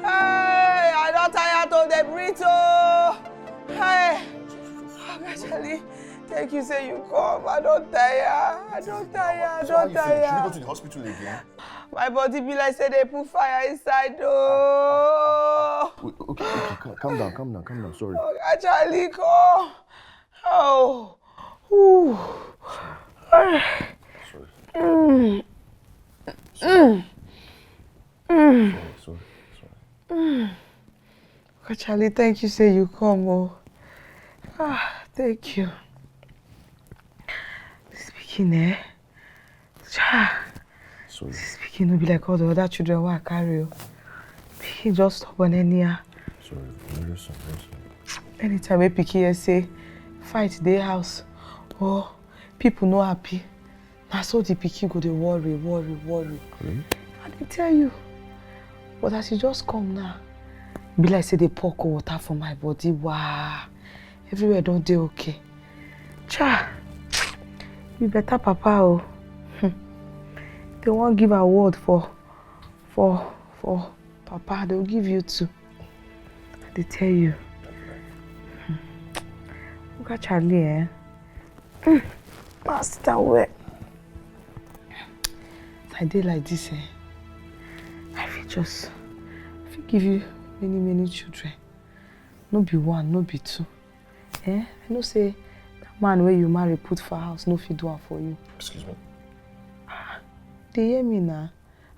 Hey! I don't tire to the breathe. Oh! Hey! Oga Charlie, thank you say you come. I don't tire. Should we go to the hospital again? My body be like say they put fire inside. Oh! Okay, calm down. Sorry. Oga Charlie, come. Oh! Ooh. Sorry. Oga Charlie, thank you say you come. Oh. Thank you. Speaking, Sorry. Speaking no be like all the other children who I carry. Pikin just stubborn anyhow. Sorry. Very sorry. Anytime a pikin say fight dey house or people no happy, na so the pikin go dey worry. Really? I dey tell you. But as you just come now, be like say they pour cold water for my body. Wow. Everywhere don't dey okay. Cha. You better papa oh. They won't give award for papa. They'll give you two. They tell you. Look at Charlie, eh? Master, where? I did like this, eh? I feel give you many children. No be one, no be two. Eh? I know say that man where you marry put for house, no fit do one for you. Excuse me? They hear me now.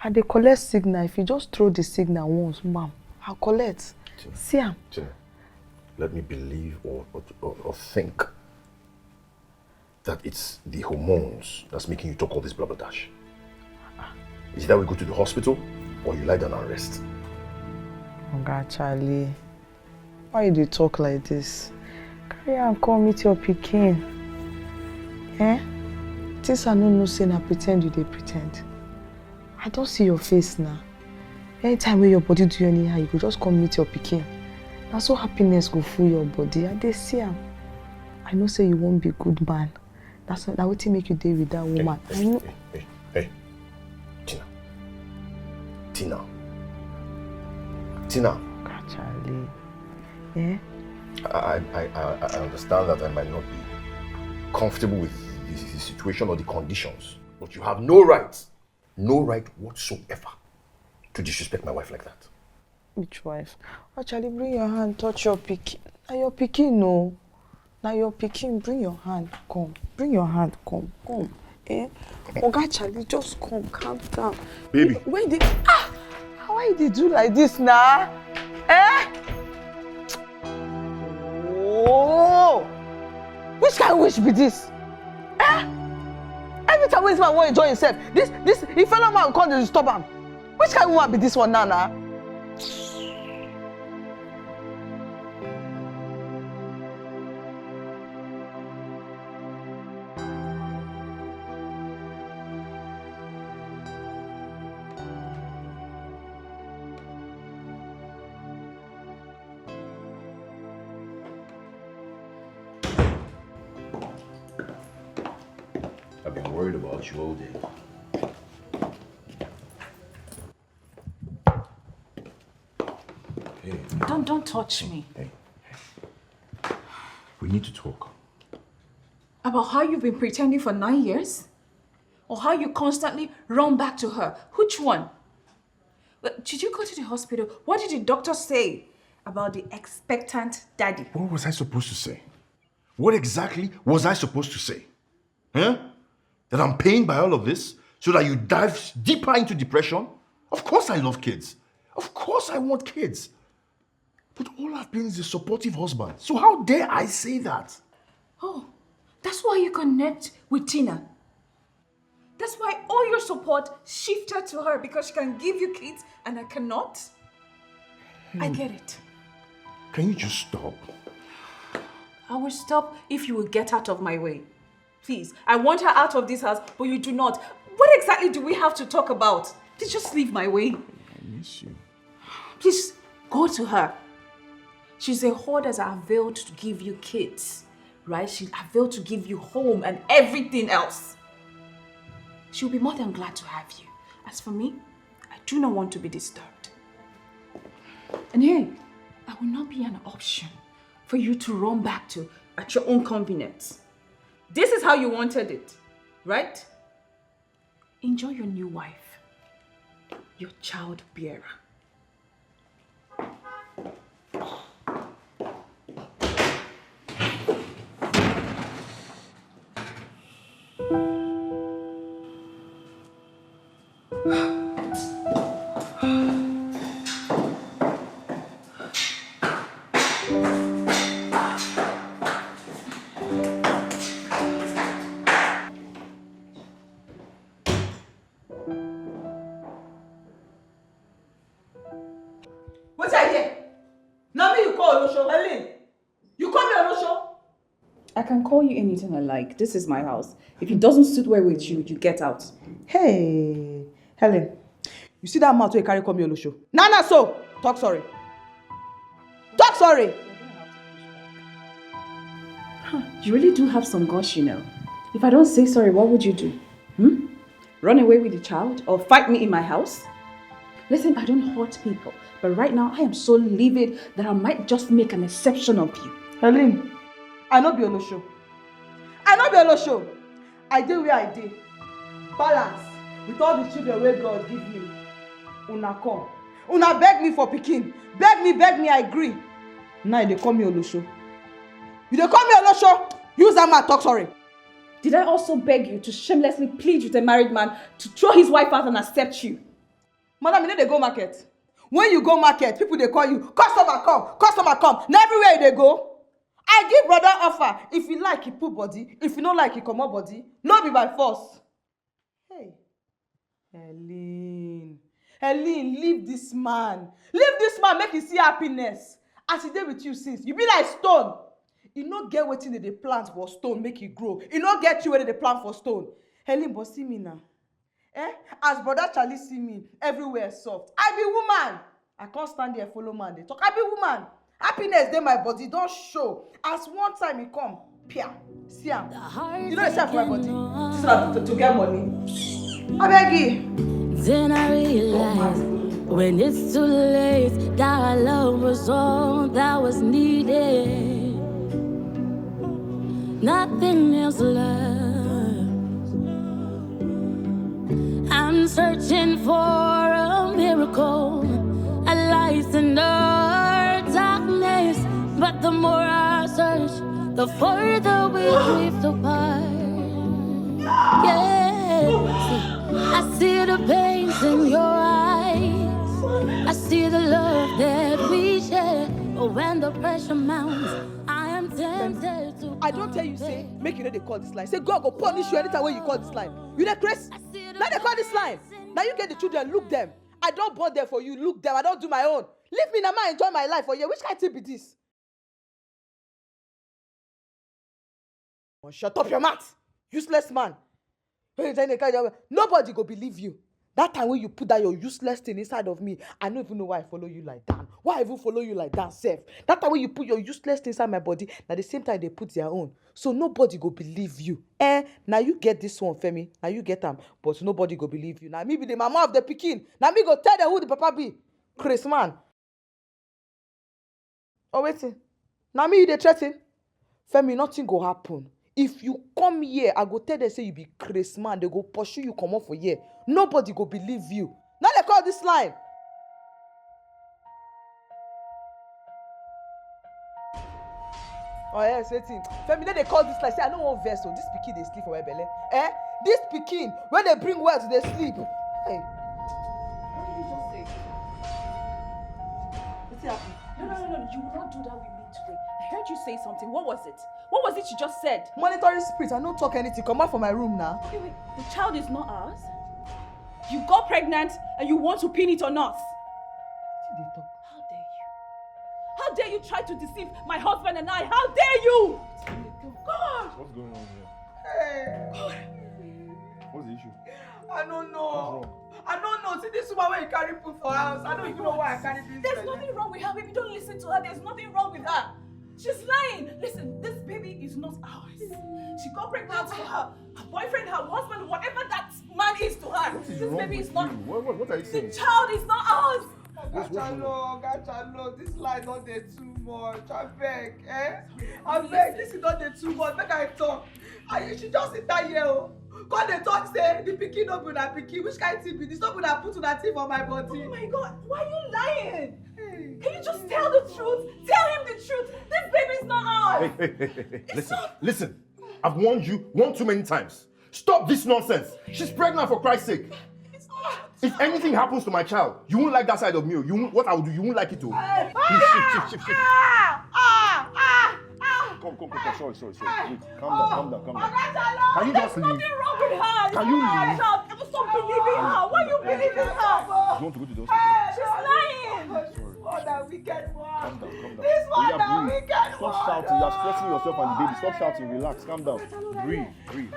And they collect signal. If you just throw the signal once, ma'am, I'll collect. Tina, see am. Tina, let me believe or think that it's the hormones that's making you talk all this blah blah dash. Is it that we go to the hospital or you lie down and rest? Oh God, Charlie. Why you dey talk like this? Carry am come meet your pikin. Eh? Things I no know say na pretend you dey pretend. I don't see your face now. Anytime when your body do anyhow, you go just come meet your pikin. Now so happiness go full your body. I dey see am. I know say you won't be good man. That's not wetin make you dey with that woman. Hey. Tina. God, Charlie. Yeah? I understand that I might not be comfortable with the situation or the conditions, but you have no right whatsoever to disrespect my wife like that. Which wife? Oh, Charlie, bring your hand, touch your pikin. Now your pikin, no. Now your pikin, bring your hand, come. Bring your hand, come. Eh? Oga Charlie, just come, calm down. Baby. Why they do like this now? Eh? Oh! Which kind of wish be this? Eh? Every time this man want to enjoy himself, this if fellow man come to disturb him. Which kind of woman be this one now? I've been worried about you all day. Hey. Don't touch me. Hey. We need to talk. About how you've been pretending for 9 years? Or how you constantly run back to her? Which one? Did you go to the hospital? What did the doctor say? about the expectant daddy. What was I supposed to say? What exactly was I supposed to say? Huh? That I'm pained by all of this so that you dive deeper into depression? Of course I love kids. Of course I want kids. But all I've been is a supportive husband. So how dare I say that? Oh, that's why you connect with Tina. That's why all your support shifted to her because she can give you kids and I cannot. I get it. Can you just stop? I will stop if you will get out of my way. Please, I want her out of this house, but you do not. What exactly do we have to talk about? Please just leave my way. I miss you. Please, go to her. She's a whore that's availed to give you kids, right? She's availed to give you home and everything else. She'll be more than glad to have you. As for me, I do not want to be disturbed. And hey, I will not be an option for you to run back to at your own convenience. This is how you wanted it, right? Enjoy your new wife, your child bearer. What's I hear? Now me you call Olosho, Helen. You call me Olosho? I can call you anything I like. This is my house. If it doesn't suit well with you, you get out. Hey, Helen. You see that mouth where you carry call me Olosho? Nah, so. Talk sorry. Talk sorry. You really do have some guts, you know. If I don't say sorry, what would you do? Run away with the child or fight me in my house? Listen, I don't hurt people, but right now I am so livid that I might just make an exception of you. Helen, I no be Olosho. I dey where I dey. Balance with all the children where God give me. Una come. Una beg me for pikin. Beg me, I agree. Now they call me Olosho. You dey call me Olosho? Use that man talk sorry. Did I also beg you to shamelessly plead with a married man to throw his wife out and accept you? Madam, you know they go market. When you go market, people they call you, customer come. Now everywhere they go. I give brother offer. If you like, he put body. If you don't like, he come up body. No be by force. Hey, Helen, leave this man. Make him see happiness. As he did with you since, you be like stone. You no get wetin they plant for stone, make it grow. You no get you where they plant for stone. Helen, but see me now. As brother Charlie see me, everywhere soft. I be woman. I can't stand there follow man. They talk. I be woman. Happiness dey my body don't show. As one time he come, pia, see am. You know the self for my body. This is not to get money. I beg you. Then I realized when it's too late that our love was all that was needed. Nothing else left. I'm searching for a miracle, a light in the darkness. But the more I search, the further we drift apart. Yeah, see, I see the pains in your eyes. I see the love that we share. But when the pressure mounts, I am tempted to. I don't tell you, say, make you know they call this line. Say, God go punish you anytime when you call this line. You dey crazy? Now they call this line. Now you get the children, look them. I don't born them for you, look them. I don't do my own. Leave me now, man, enjoy my life for you. Which kind of thing be this? Oh, shut up your mouth, useless man. Nobody go believe you. That time when you put that your useless thing inside of me, I don't even know why I follow you like that. Why I even follow you like that, Seth? That time when you put your useless thing inside my body, at the same time they put their own. So nobody go believe you. Now you get this one, Femi. Now you get them, but nobody go believe you. Now me be the mama of the pikin. Now me go tell them who the papa be. Chris man. Oh wait. Now me you dey threaten. Femi, nothing go happen. If you come here, I go tell them say you be Chris man. They go pursue you, come off for here. Nobody go believe you. Now they call this line. Oh yes, waiting. Femi, then they call this like say I don't want vessel. This pikin they sleep for my belly. Eh? This pikin when they bring well to they sleep. Hey. What did you just say? What's happening? No. You will not do that with me today. I heard you say something. What was it? What was it you just said? Monitoring spirit. I don't talk anything. Come out from my room now. Okay, wait. The child is not ours. You got pregnant and you want to pin it on us. They talk. How dare you? How dare you try to deceive my husband and I? How dare you? God! What's going on here? Hey. What's the issue? I don't know. What's wrong? I don't know. See this woman where you carry food for house. I don't even know why I carry this. There's nothing wrong with her, baby. Don't listen to her. There's nothing wrong with her. She's lying. Listen, this baby is not ours. She got pregnant for her boyfriend, her husband, whatever that man is to her. What is This wrong baby with is not. you? What are you saying? The child is not ours. Gachalo, this lie not dey too much. I beg, eh? I beg, this is not dey too much. Make I talk. And you should just sit down here. Come dey talk say the pikin no be una pikin. Which kind thing be this? No be una put una teeth on my body. Oh my God, why are you lying? Can you just tell the truth? Tell him the truth. This baby is not ours. Hey. Listen. I've warned you one too many times. Stop this nonsense. She's pregnant for Christ's sake. It's not. If anything happens to my child, you won't like that side of me. You won't, what I will do, you won't like it too. Please, shift. Come. Sorry. Wait, calm down. Can you just leave? Nothing wrong with her. Can you leave? Stop believing her. Why you believing her? You want to go to the hospital? She's lying. Wicked one. Calm down. This one Oya, a breathe. wicked Stop one. shouting. You're stressing yourself and the baby. Stop shouting. Relax. Calm down. Breathe. Breathe.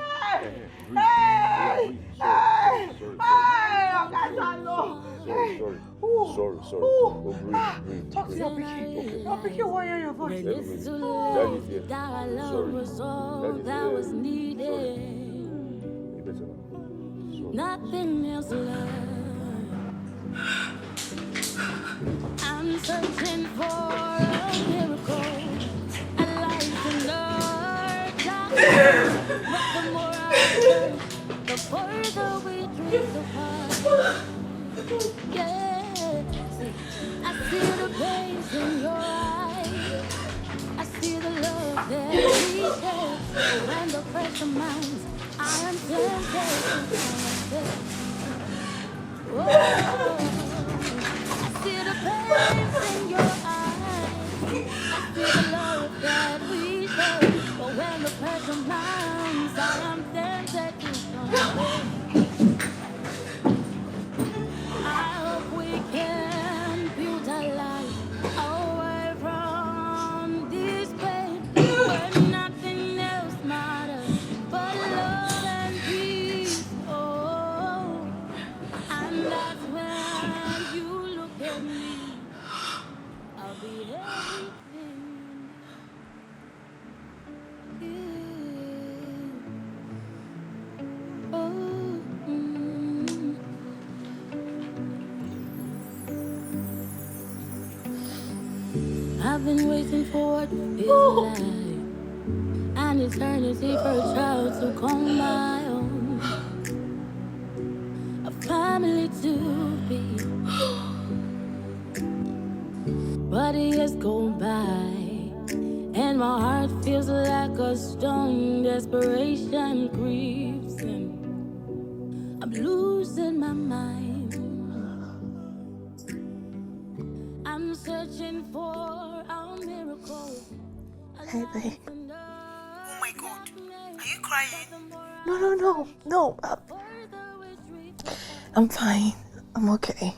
Sorry. Oh, breathe. Talk to your pikin. Your pikin wan hear your voice. When it's too late, that our love was all that was needed. You better not. Sorry. Nothing else left. I'm searching for a miracle, a life in the dark. But the more I search, the further we drift apart. Yeah, I see the pains in your eyes. I see the love that we share. When the pressure mounts, I am tempted to fall. I see the pains in your eyes. I see the love that we share. But when the pressure mounts, I am tempted to fall. I hope we can build a life away from this pain, where nothing else matters but love and peace. Oh, and that's when you look at me, I'll be everything. Yeah. Oh, I've been waiting for what feels like an eternity for a child to call my own, a family to be. But years go by, and my heart feels like a stone. Desperation creeps in. I'm losing my mind. I'm searching for a miracle. Hey, babe. Oh my God, are you crying? No. I'm fine. I'm okay.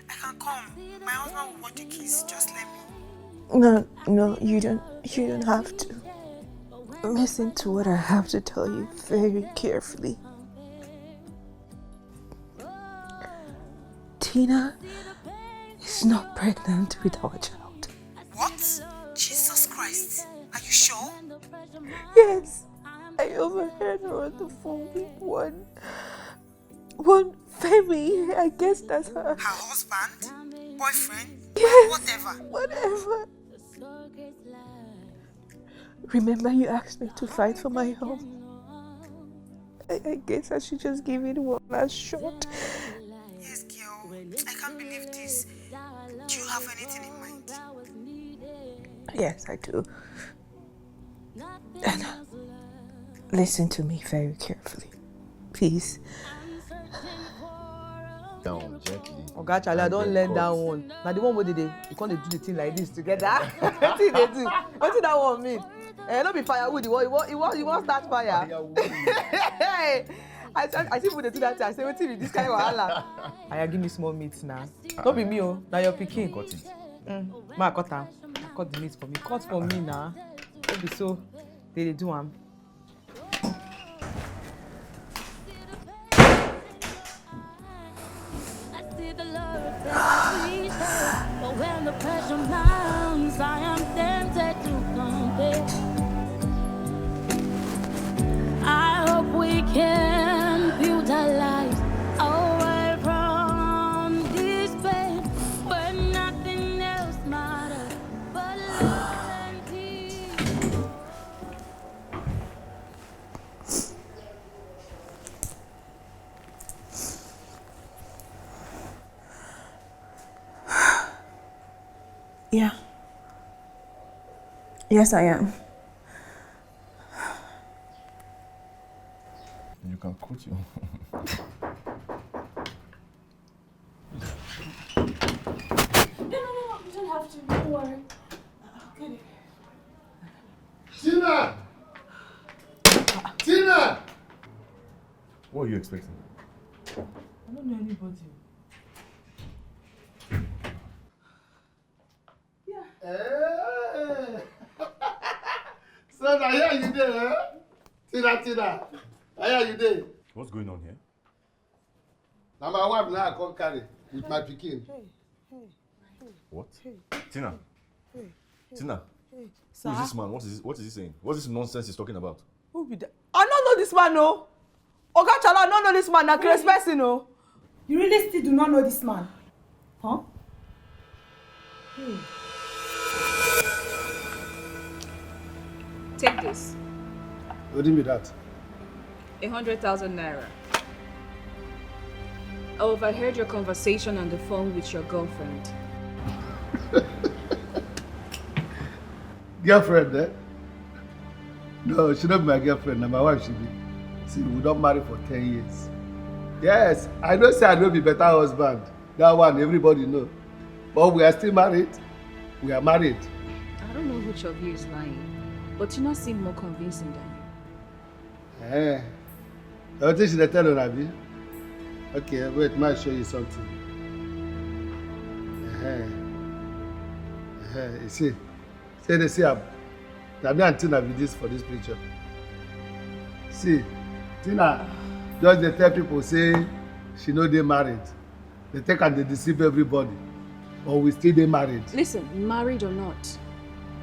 I can come. My husband will watch the kids. Just let me. No, you don't have to. Listen to what I have to tell you very carefully. Tina is not pregnant with our child. What? Jesus Christ. Are you sure? Yes, I overheard her on the phone with one Femi. I guess that's her. Her husband? Boyfriend? Yes, Whatever. Remember you asked me to fight for my home? I guess I should just give it one last shot. Yes, girl. I can't believe this. Do you have anything in mind? Yes, I do. And listen to me very carefully, please. Down gently. Oga Charlie, I don't learn that one. Now the one where they can't do the thing like this together. What did they do? What did that one mean? Don't be firewood. You want start fire? Hey, I see people they do that. I say, what is this kind of wahala? Aya, give me small meat now. Don't be me, oh. Now you're picking. Cut it. Ma, cut am. Cut the meat for me. Cut for me now. Don't be so. They do am. But when the pressure mounts, I am tempted to compare. I hope we can build our lives away from this pain, where nothing else matters but love and peace. Yeah. Yes, I am. You can quote you. No, you don't have to. Don't worry. Get it. Tina! Tina! What are you expecting? I don't know anybody. Hey. So now here you there, eh? Tina. Here you there. What's going on here? Now my wife now I come carry with my pikin. What? Tina? Tina? Sir? Who is this man? What is he saying? What's this nonsense he's talking about? Who be that? I don't know this man, no. Oga Charlie, I don't know this man. Na crazy person, no. You really still do not know this man? Huh? Take this. What do you mean that? 100,000 naira. I overheard your conversation on the phone with your girlfriend. Girlfriend, eh? No, she not be my girlfriend. Now my wife she be. See, we don't marry for 10 years. Yes, I know say I don't be better husband. That one everybody know. But we are still married. We are married. I don't know which of you is lying, but you not seem more convincing than you. Eh. I think she dey tell you, Abi. Okay, wait, might show you something. You see, they see am. Na me and Tina be this for this picture. See, Tina just dey tell people say she no dey married. They take and they deceive everybody. But we still dey married. Listen, married or not,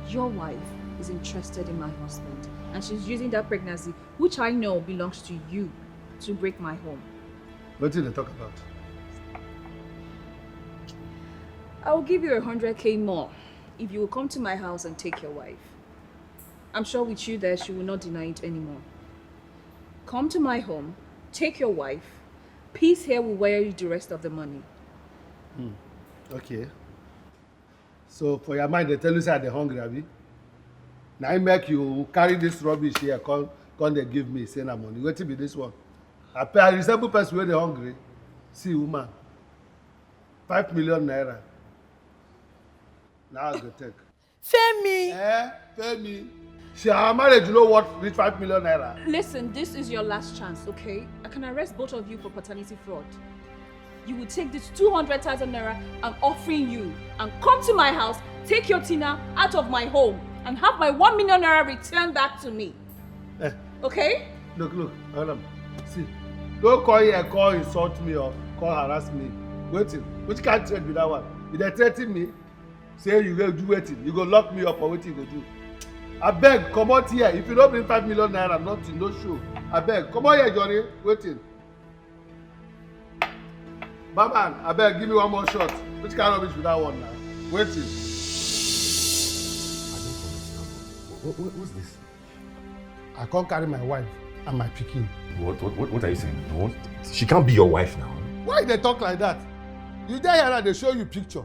your wife is interested in my husband, and she's using that pregnancy, which I know belongs to you, to break my home. What did they talk about? I will give you 100K more if you will come to my house and take your wife. I'm sure with you there, she will not deny it anymore. Come to my home, take your wife. Peace here will wear you the rest of the money. Okay. So for your mind, they tell you say they're hungry, Abi. Now I make you carry this rubbish here, come they give me, say na money. What be this one? I resemble person where they hungry. See woman. 5 million naira. Now I go take. Femi. Femi. See, our marriage, you know what? Reach 5 million naira. Listen, this is your last chance, okay? I can arrest both of you for paternity fraud. You will take this 200,000 naira I'm offering you and come to my house, take your Tina out of my home and have my 1 million naira returned back to me. Okay? Look, Adam. See, don't call here, call insult me or call harass me. Waiting. Which can't trade with that one? If they threaten me, say you go do waiting. You go lock me up or waiting you go do. I beg, come out here. If you don't bring 5 million naira, nothing, no show. I beg, come out here, Johnny. Waiting. Baban, I beg, give me one more shot. Which kind of rubbish with that one now? Waiting. I don't understand. What's this? I can't carry my wife and my pikin. What are you saying? What? She can't be your wife now. Why they talk like that? You there here and they show you picture.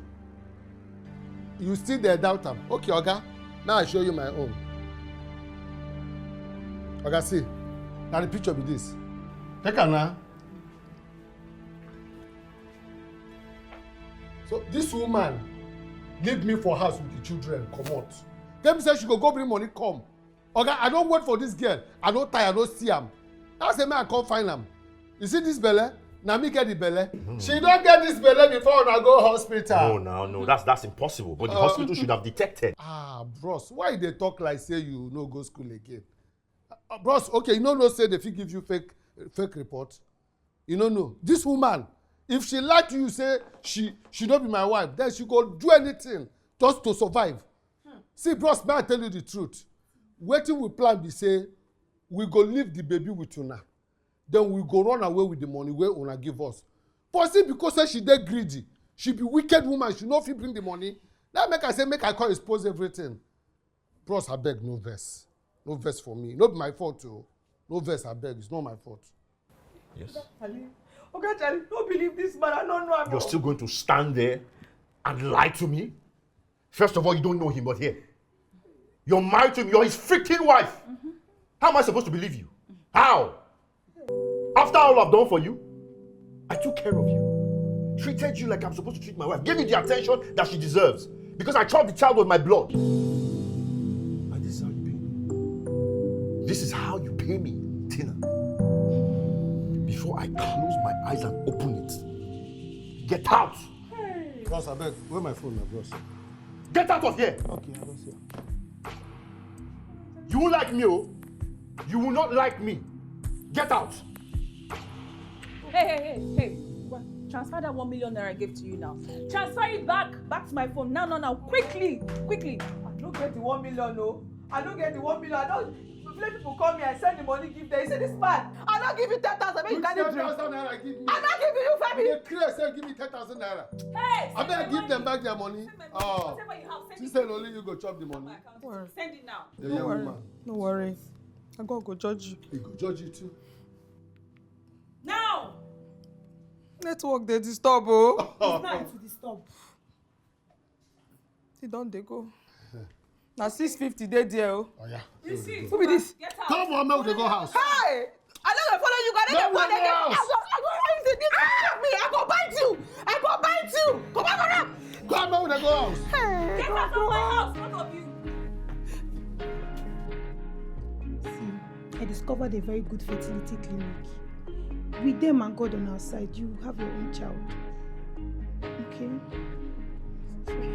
You still there doubt am. Okay, Oga. Now I show you my own. Okay, see. Now the picture be this. Take her now. So this woman leave me for house with the children, come out. Tell me say she go bring money, come. Okay, I don't wait for this girl. I don't tie, I don't see am. Now say me I come find am. You see this belle? Now me get the belle. She don't get this belle before I go hospital. No, that's impossible. But the hospital should have detected. Bros, why they talk like say you no go school again? Bros, okay, you no say they fit give you fake report. You no. This woman, if she like you say she don't be my wife, then she go do anything just to survive. See, bros, may I tell you the truth? Wetin we plan be say we go leave the baby with una. Then we go run away with the money wey una give us. But see, because say she dey greedy, she be wicked woman, she no fit bring the money. That make I say make I come expose everything. Bros, abeg, no vex. No vex for me. No be my fault o. No vex, abeg, it's not my fault. Yes. Okay, Charlie, don't believe this man. I don't know him. You're still going to stand there and lie to me? First of all, you don't know him, but here. You're married to him, you're his freaking wife. How am I supposed to believe you? How? After all I've done for you, I took care of you. Treated you like I'm supposed to treat my wife. Gave you the attention that she deserves. Because I thought the child was my blood. And this is how you pay me. This is how you pay me, Tina. Before I close my eyes and open it. Get out! Hey. Bros, abeg, where my phone now, bros? Get out of here! Okay, I don't see. You won't like me, oh? You will not like me. Get out! Hey. Transfer that 1 million naira I gave to you now. Transfer it back to my phone. Now. Quickly. I don't get the 1 million, no. I don't get the 1 million. I don't. Let people call me, I send the money, give them. You see this man? I don't give you 10,000. Maybe you can't drink. 10,000 naira, give me. I'm not giving you, Femi. They clear, say give me 10,000 naira. Hey! I better give them back their money. Whatever you have, send She it. said only you go chop the money. Send it now. The young woman. No worry. I go judge you. He go judge you too. Now! Network they disturb, oh. It's not to disturb. See, don't they go? Now 650 they there, oh. Oh yeah. You see? Who be this? Get out. Come on, man, we go house. Hey! I don't follow you. I don't follow you. I go bite you. Come on. Come on, we go house. Hey, Get out of my house, both of you. See, I discovered a very good fertility clinic. With them and God on our side, you have your own child. Okay? Okay.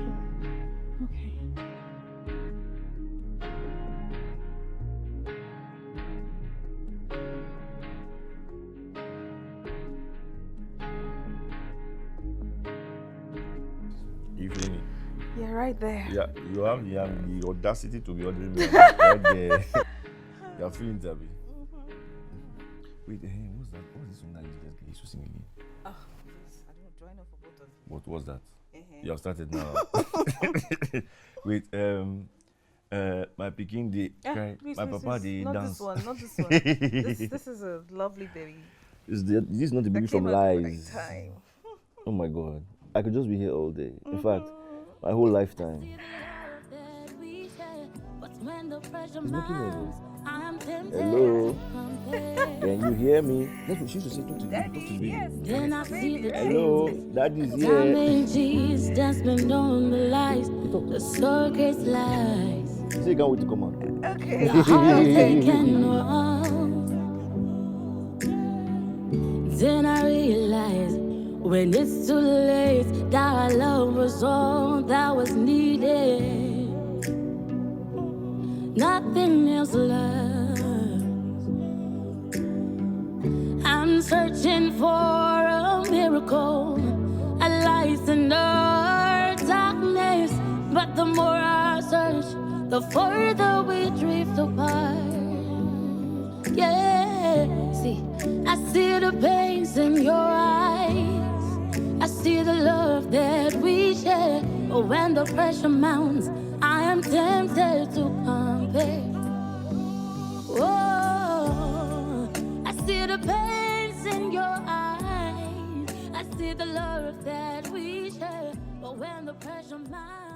You feel me? Yeah, right there. Yeah, you have the audacity to be ordering me right there. You're feeling tabby. Wait, hey, what's that? What's this one that you just sing again? Oh, yes. I don't know. Do I know for both of you? What was that? You have started now. Wait, my picking the cry. My papa the dance. Not this one. This is a lovely baby. This is not the baby from Lies. Oh my God. I could just be here all day. In fact, my whole lifetime. He's making noise. Hello? Can you hear me? That's what she used to say. Talk to the baby. Hello? Daddy's here. That's been on the lies. The surrogate lies. Say you can't wait to come out. Okay. The heart taken off. Then I realized when it's too late that our love was all that was needed. Nothing else left. I'm searching for a miracle, a light in the darkness. But the more I search, the further we drift apart. Yeah, see, I see the pains in your eyes. I see the love that we share. But when the pressure mounts, I am tempted to compare. Oh, I see the pains in your eyes. I see the love that we share. But when the pressure mounts,